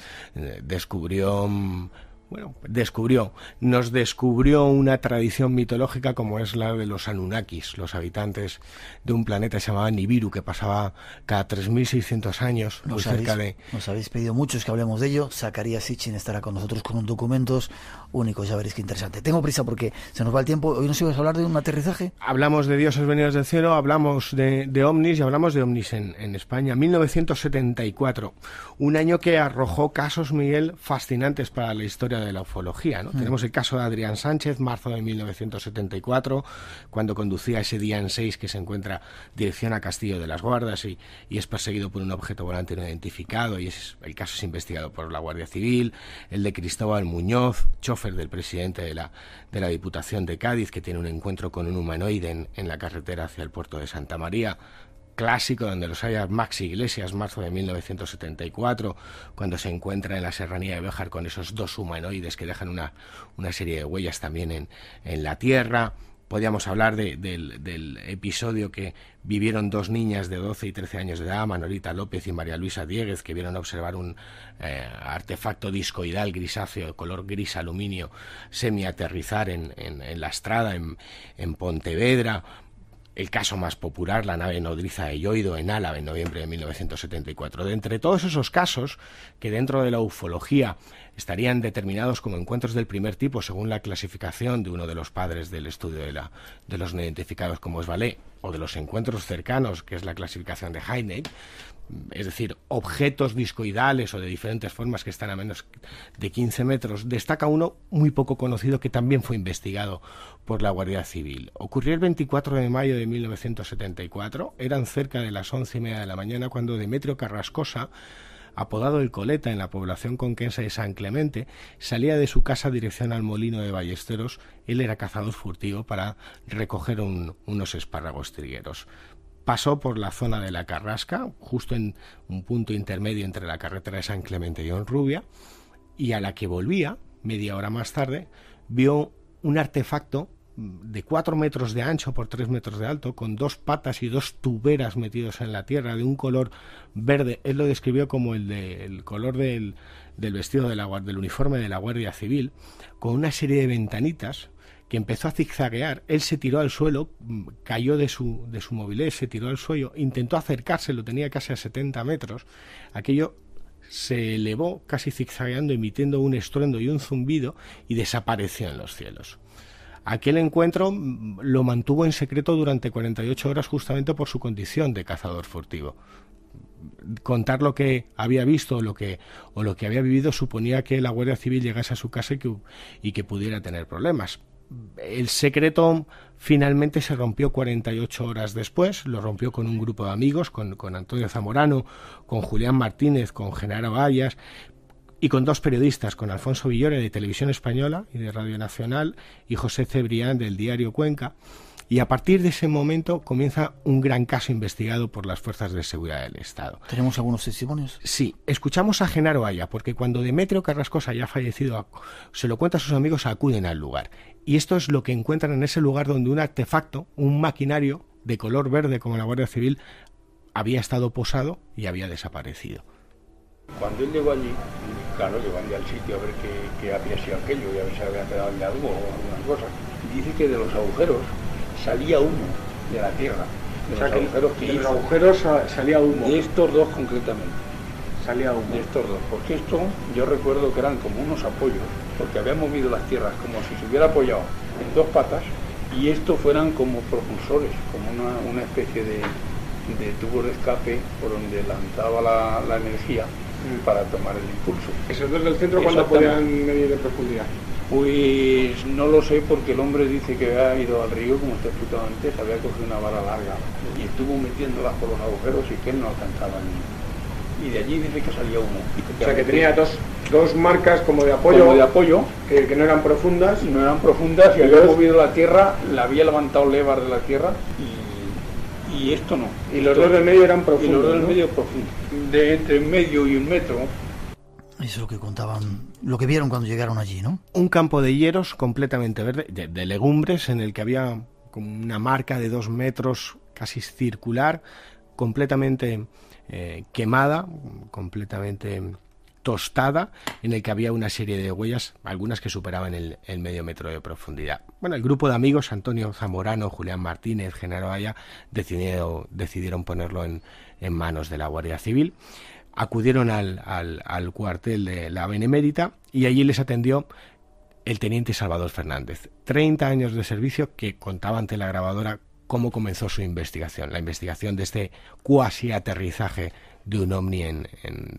Nos descubrió una tradición mitológica como es la de los Anunnakis, los habitantes de un planeta que se llamaba Nibiru, que pasaba cada 3.600 años muy cerca de... Nos habéis pedido muchos que hablemos de ello. Zacarías Sitchin estará con nosotros con documentos únicos, ya veréis qué interesante. Tengo prisa porque se nos va el tiempo. Hoy nos ibas a hablar de un aterrizaje. Hablamos de dioses venidos del cielo, hablamos de ovnis y hablamos de ovnis en España. 1974, un año que arrojó casos, Miguel, fascinantes para la historia de la ufología, ¿no? Tenemos el caso de Adrián Sánchez, marzo de 1974, cuando conducía ese Dian 6 que se encuentra dirección a Castillo de las Guardas y es perseguido por un objeto volante no identificado, y el caso es investigado por la Guardia Civil. El de Cristóbal Muñoz, chofer del presidente de la Diputación de Cádiz, que tiene un encuentro con un humanoide en la carretera hacia el puerto de Santa María. Clásico donde los haya Maxi Iglesias, marzo de 1974, cuando se encuentra en la serranía de Béjar con esos dos humanoides que dejan una serie de huellas también en la tierra. Podríamos hablar del episodio que vivieron dos niñas de 12 y 13 años de edad, Manolita López y María Luisa Dieguez, que vieron observar un artefacto discoidal grisáceo, color gris aluminio, semiaterrizar en la Estrada, en Pontevedra. El caso más popular, la nave nodriza de Lloido en Álava en noviembre de 1974. De entre todos esos casos, que dentro de la ufología estarían determinados como encuentros del primer tipo, según la clasificación de uno de los padres del estudio de los no identificados, como es Vallée, o de los encuentros cercanos, que es la clasificación de Heineck, es decir, objetos discoidales o de diferentes formas que están a menos de 15 metros, destaca uno muy poco conocido que también fue investigado por la Guardia Civil. Ocurrió el 24 de mayo de 1974, eran cerca de las 11:30 de la mañana, cuando Demetrio Carrascosa, apodado el Coleta en la población conquense de San Clemente, salía de su casa dirección al molino de Ballesteros. Él era cazador furtivo para recoger unos espárragos trigueros. Pasó por la zona de la Carrasca, justo en un punto intermedio entre la carretera de San Clemente y Honrubia, y a la que volvía, media hora más tarde, vio un artefacto de 4 metros de ancho por 3 metros de alto, con 2 patas y 2 tuberas metidos en la tierra, de un color verde. Él lo describió como el color del vestido del uniforme de la Guardia Civil, con una serie de ventanitas que empezó a zigzaguear. Él se tiró al suelo, cayó de su mobilés, se tiró al suelo, intentó acercarse, lo tenía casi a 70 metros. Aquello se elevó casi zigzagueando, emitiendo un estruendo y un zumbido, y desapareció en los cielos. Aquel encuentro lo mantuvo en secreto durante 48 horas justamente por su condición de cazador furtivo. Contar lo que había visto o lo que había vivido suponía que la Guardia Civil llegase a su casa y que pudiera tener problemas. El secreto Finalmente se rompió 48 horas después, lo rompió con un grupo de amigos, con Antonio Zamorano, con Julián Martínez, con Genaro Ayas y con 2 periodistas, con Alfonso Villore de Televisión Española y de Radio Nacional y José Cebrián del diario Cuenca. Y a partir de ese momento comienza un gran caso investigado por las fuerzas de seguridad del Estado. ¿Tenemos algunos testimonios? Sí, escuchamos a Genaro Aya, porque cuando Demetrio Carrascosa, ya fallecido, se lo cuenta a sus amigos, acuden al lugar. Y esto es lo que encuentran en ese lugar, donde un artefacto, un maquinario de color verde como la Guardia Civil, había estado posado y había desaparecido. Cuando él llegó allí, claro, llegó allí al sitio a ver qué había sido aquello y a ver si había quedado allí algo o alguna cosa. Dice que de los agujeros salía humo de la tierra. De los agujeros salía humo. De estos 2 concretamente. Salía humo. De estos 2. Porque esto, yo recuerdo que eran como unos apoyos, porque había movido las tierras como si se hubiera apoyado en 2 patas, y estos fueran como propulsores, como una especie de tubo de escape por donde lanzaba la energía para tomar el impulso. ¿Esos 2 del centro cuándo podían medir de profundidad? Pues no lo sé, porque el hombre dice que había ido al río, como te he explicado antes, había cogido una vara larga y estuvo metiéndolas por los agujeros y que él no alcanzaba ni. Y de allí dice que salía humo. O sea que tenía dos marcas como de apoyo, que no eran profundas. No eran profundas y había movido la tierra, la había levantado levas de la tierra y esto no. Y los 2 del medio eran profundos. Y los 2 del medio profundos. De entre medio y 1 metro. Eso es lo que contaban, lo que vieron cuando llegaron allí, ¿no? Un campo de hieros completamente verde, de legumbres, en el que había como una marca de 2 metros, casi circular, completamente quemada, completamente tostada, en el que había una serie de huellas, algunas que superaban el medio metro de profundidad. Bueno, el grupo de amigos, Antonio Zamorano, Julián Martínez, Genaro Aya, decidieron ponerlo en manos de la Guardia Civil. Acudieron al cuartel de la Benemérita y allí les atendió el teniente Salvador Fernández, 30 años de servicio, que contaba ante la grabadora cómo comenzó su investigación, la investigación de este cuasi aterrizaje de un ovni en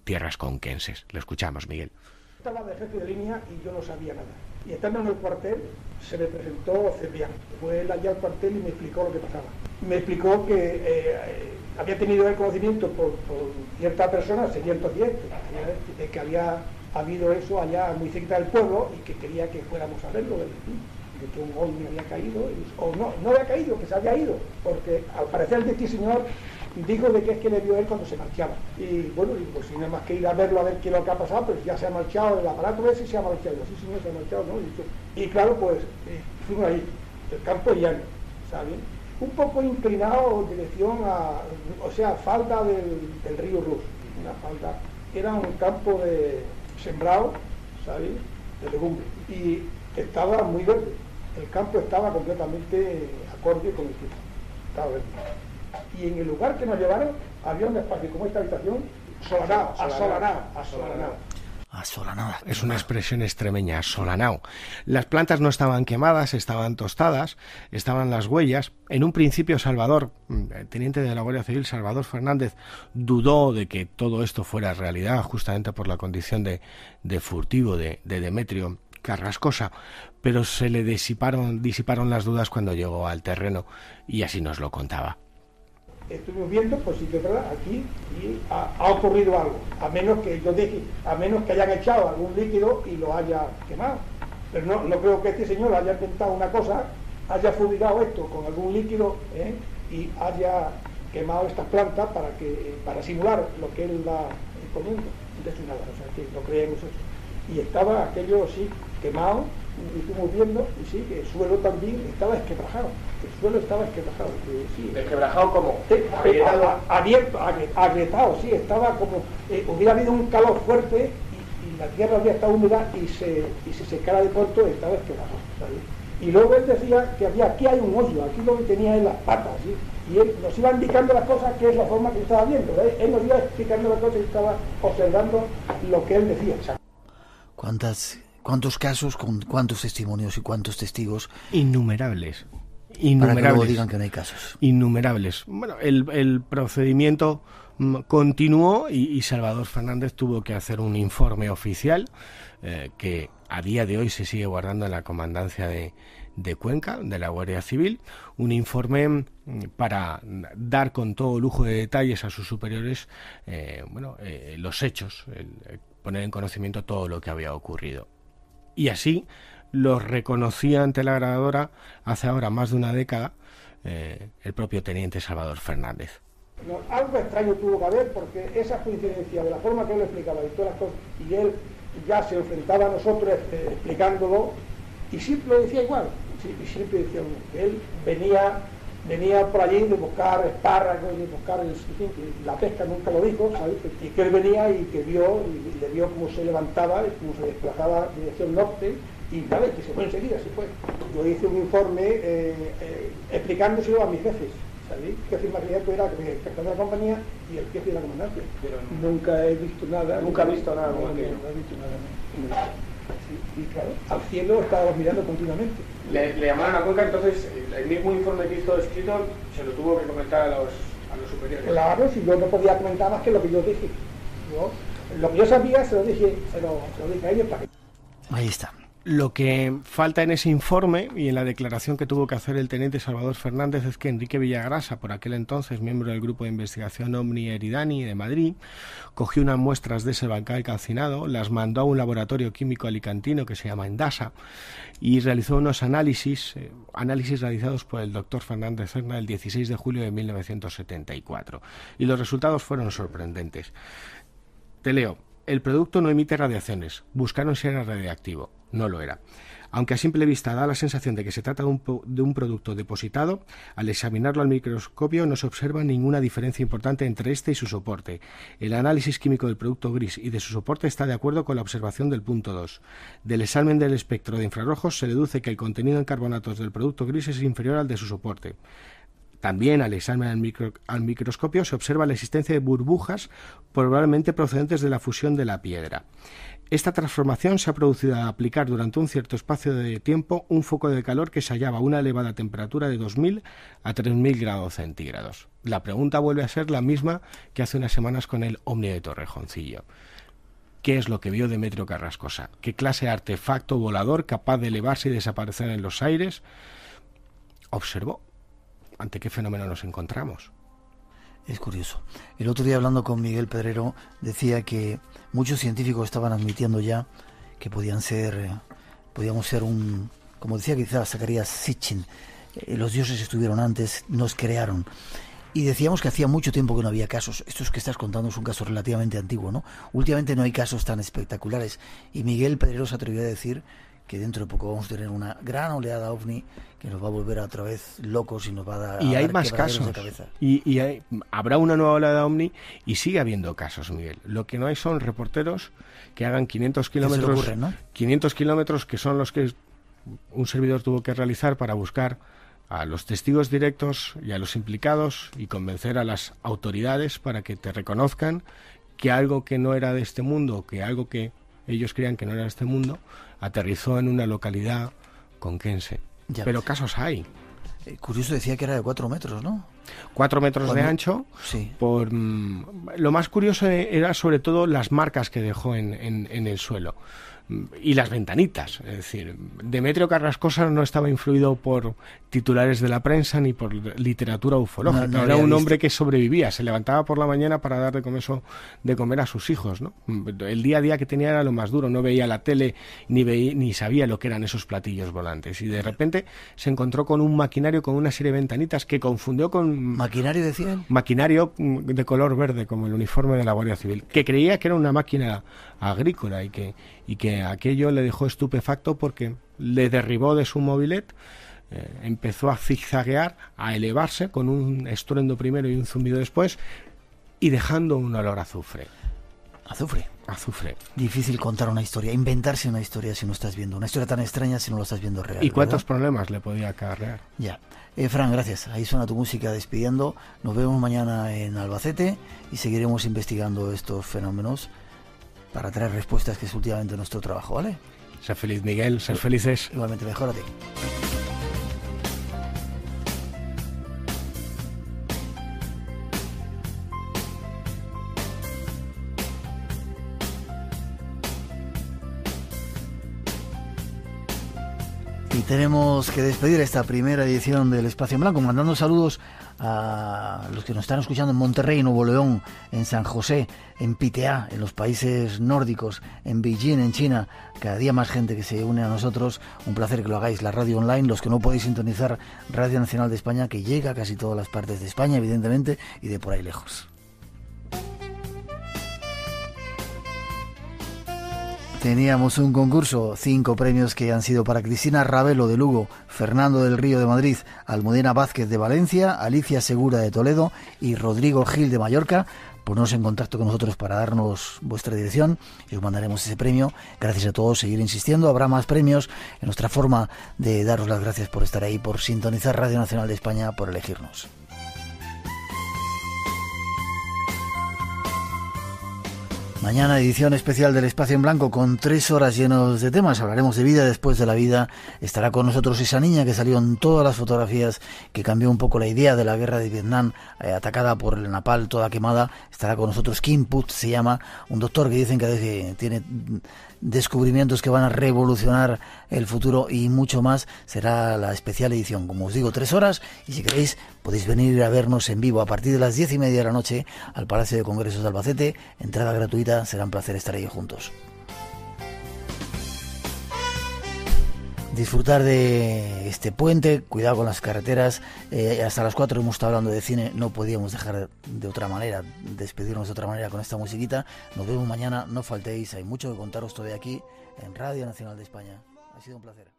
tierras conquenses. Lo escuchamos, Miguel. Estaba de jefe de línea y yo no sabía nada. Y estando en el cuartel, se me presentó Cebrián. Fue él allá al cuartel y me explicó lo que pasaba. Me explicó que había tenido el conocimiento por cierta persona, serían 10, de que había habido eso allá muy cerca del pueblo y que quería que fuéramos a verlo, de que un ovni había caído, o no había caído, que se había ido, porque al parecer de este señor dijo de que es que le vio él cuando se marchaba. Y bueno, pues si no hay más que ir a verlo a ver qué es lo que ha pasado, pero ya se ha marchado, el aparato ese se ha marchado, sí señor, se ha marchado, ¿no? Y claro, pues fuimos ahí, el campo llano, ¿sabes? Un poco inclinado en dirección falda del río Rus, una falda, era un campo de sembrado, ¿sabes? De legumbres, y estaba muy verde, el campo estaba completamente acorde con el tiempo, estaba verde. Y en el lugar que nos llevaron había un espacio como esta habitación, asolanado. Es una expresión extremeña, asolanado. Las plantas no estaban quemadas, estaban tostadas, estaban las huellas. En un principio Salvador, el teniente de la Guardia Civil, Salvador Fernández, dudó de que todo esto fuera realidad, justamente por la condición de furtivo de Demetrio Carrascosa, pero se le disiparon las dudas cuando llegó al terreno y así nos lo contaba. Estuvimos viendo, pues sí que es verdad, aquí y ha ocurrido algo, a menos que hayan echado algún líquido y lo haya quemado. Pero no creo que este señor haya intentado una cosa, haya fumigado esto con algún líquido y haya quemado estas plantas para simular lo que él va poniendo. Entonces nada, o sea que no creemos eso. Y estaba aquello sí quemado, y estuvimos viendo, y sí, que el suelo también estaba esquebrajado. ¿Desquebrajado cómo? Abierto, agrietado, sí, estaba como, hubiera habido un calor fuerte y la tierra había estado húmeda y se secara de pronto y estaba esquebrajado, ¿sabes? Y luego él decía que aquí hay un hoyo, aquí donde tenía él las patas, ¿sí? Y él nos iba indicando las cosas, que es la forma que estaba viendo, ¿ves? Él nos iba explicando las cosas y estaba observando lo que él decía. ¿Cuántos casos, con cuántos testimonios y cuántos testigos? Innumerables. Para que luego digan que no hay casos. Innumerables. Bueno, el procedimiento continuó y Salvador Fernández tuvo que hacer un informe oficial que a día de hoy se sigue guardando en la comandancia de de Cuenca, de la Guardia Civil, un informe para dar con todo lujo de detalles a sus superiores los hechos, poner en conocimiento todo lo que había ocurrido. Y así los reconocía ante la grabadora hace ahora más de una década el propio teniente Salvador Fernández. No, algo extraño tuvo que haber, porque esa coincidencia de la forma que él explicaba y todas las cosas, y él ya se enfrentaba a nosotros explicándolo, y siempre lo decía igual, y siempre decía que él venía por allí de buscar espárragos, de buscar la pesca, nunca lo dijo, ¿sabes? Y que él venía y que vio, y le vio cómo se levantaba, y cómo se desplazaba en dirección norte, y nada, y que se fue enseguida, se fue. Yo hice un informe explicándoselo a mis jefes, ¿sabéis? Que jefe inmediato era el capitán de la compañía y el jefe de la comandancia. Pero nunca he visto nada. Nunca he visto nada. No he visto nada. Sí, y claro, al cielo estábamos mirando continuamente. Le llamaron a Cuenca, entonces el mismo informe que hizo escrito se lo tuvo que comentar a los superiores. Claro, si yo no podía comentar más que lo que yo dije. Lo que yo sabía se lo dije a ellos para que... Ahí está. Lo que falta en ese informe y en la declaración que tuvo que hacer el teniente Salvador Fernández es que Enrique Villagrasa, por aquel entonces miembro del grupo de investigación Omni Eridani de Madrid, cogió unas muestras de ese bancal calcinado, las mandó a un laboratorio químico alicantino que se llama Endasa y realizó unos análisis realizados por el doctor Fernández Serna el 16 de julio de 1974. Y los resultados fueron sorprendentes. Te leo. El producto no emite radiaciones. Buscaron si era radiactivo. No lo era. Aunque a simple vista da la sensación de que se trata de un producto depositado, al examinarlo al microscopio no se observa ninguna diferencia importante entre este y su soporte. El análisis químico del producto gris y de su soporte está de acuerdo con la observación del punto 2. Del examen del espectro de infrarrojos se deduce que el contenido en carbonatos del producto gris es inferior al de su soporte. También al examen al microscopio se observa la existencia de burbujas probablemente procedentes de la fusión de la piedra. Esta transformación se ha producido al aplicar durante un cierto espacio de tiempo un foco de calor que se hallaba a una elevada temperatura de 2000 a 3000 grados centígrados. La pregunta vuelve a ser la misma que hace unas semanas con el Omni de Torrejoncillo. ¿Qué es lo que vio Demetrio Carrascosa? ¿Qué clase de artefacto volador capaz de elevarse y desaparecer en los aires observó? ¿Ante qué fenómeno nos encontramos? Es curioso. El otro día, hablando con Miguel Pedrero, decía que muchos científicos estaban admitiendo ya que podíamos ser como decía quizás Zacarías Sitchin, los dioses estuvieron antes, nos crearon. Y decíamos que hacía mucho tiempo que no había casos. Esto que estás contando es un caso relativamente antiguo, ¿no? Últimamente no hay casos tan espectaculares. Y Miguel Pedrero se atrevió a decir que dentro de poco vamos a tener una gran oleada ovni que nos va a volver otra vez locos y nos va a dar y hay más casos de cabeza. Y habrá una nueva oleada ovni y sigue habiendo casos, Miguel. Lo que no hay son reporteros que hagan 500 kilómetros, ¿no? 500 kilómetros, que son los que un servidor tuvo que realizar para buscar a los testigos directos y a los implicados y convencer a las autoridades para que te reconozcan que algo que no era de este mundo, que algo que ellos creían que no era de este mundo, aterrizó en una localidad conquense. Ya. Pero casos hay. Curioso, decía que era de 4 metros, ¿no? 4 metros de ancho. Sí. Lo más curioso era sobre todo las marcas que dejó en el suelo. Y las ventanitas, es decir, Demetrio Carrascosa no estaba influido por titulares de la prensa ni por literatura ufológica, no era un hombre que sobrevivía, se levantaba por la mañana para dar de comer a sus hijos, ¿no? El día a día que tenía era lo más duro, no veía la tele ni sabía lo que eran esos platillos volantes, y de repente se encontró con un maquinario con una serie de ventanitas que confundió con... ¿Maquinario decían? Maquinario de color verde, como el uniforme de la Guardia Civil, que creía que era una máquina agrícola y que aquello le dejó estupefacto porque le derribó de su mobilet, empezó a zigzaguear, a elevarse con un estruendo primero y un zumbido después y dejando un olor a azufre. Azufre. Difícil contar una historia, inventarse una historia si no estás viendo una historia tan extraña si no lo estás viendo real. ¿Y cuántos problemas le podía acarrear? Ya. Fran, gracias. Ahí suena tu música despidiendo. Nos vemos mañana en Albacete y seguiremos investigando estos fenómenos para traer respuestas, que es últimamente nuestro trabajo, ¿vale? Sé feliz, Miguel, ser felices. Igualmente, mejórate. Y tenemos que despedir esta primera edición del Espacio en Blanco, mandando saludos a los que nos están escuchando en Monterrey, Nuevo León, en San José, en Piteá, en los países nórdicos, en Beijing, en China. Cada día más gente que se une a nosotros. Un placer que lo hagáis. La radio online, los que no podéis sintonizar Radio Nacional de España, que llega a casi todas las partes de España, evidentemente, y de por ahí lejos. Teníamos un concurso, 5 premios que han sido para Cristina Ravelo de Lugo, Fernando del Río de Madrid, Almudena Vázquez de Valencia, Alicia Segura de Toledo y Rodrigo Gil de Mallorca. Poneros en contacto con nosotros para darnos vuestra dirección y os mandaremos ese premio. Gracias a todos, seguir insistiendo, habrá más premios en nuestra forma de daros las gracias por estar ahí, por sintonizar Radio Nacional de España, por elegirnos. Mañana edición especial del Espacio en Blanco con 3 horas llenos de temas. Hablaremos de vida después de la vida. Estará con nosotros esa niña que salió en todas las fotografías, que cambió un poco la idea de la guerra de Vietnam, atacada por el napalm, toda quemada. Estará con nosotros Kim Put, se llama, un doctor que dicen que tiene descubrimientos que van a revolucionar el futuro y mucho más. Será la especial edición, como os digo, 3 horas, y si queréis podéis venir a vernos en vivo a partir de las 10:30 de la noche al Palacio de Congresos de Albacete. Entrada gratuita, será un placer estar ahí juntos. Disfrutar de este puente, cuidado con las carreteras. Hasta las 4 hemos estado hablando de cine, no podíamos dejar de otra manera, despedirnos de otra manera con esta musiquita. Nos vemos mañana, no faltéis, hay mucho que contaros todavía aquí en Radio Nacional de España. Ha sido un placer.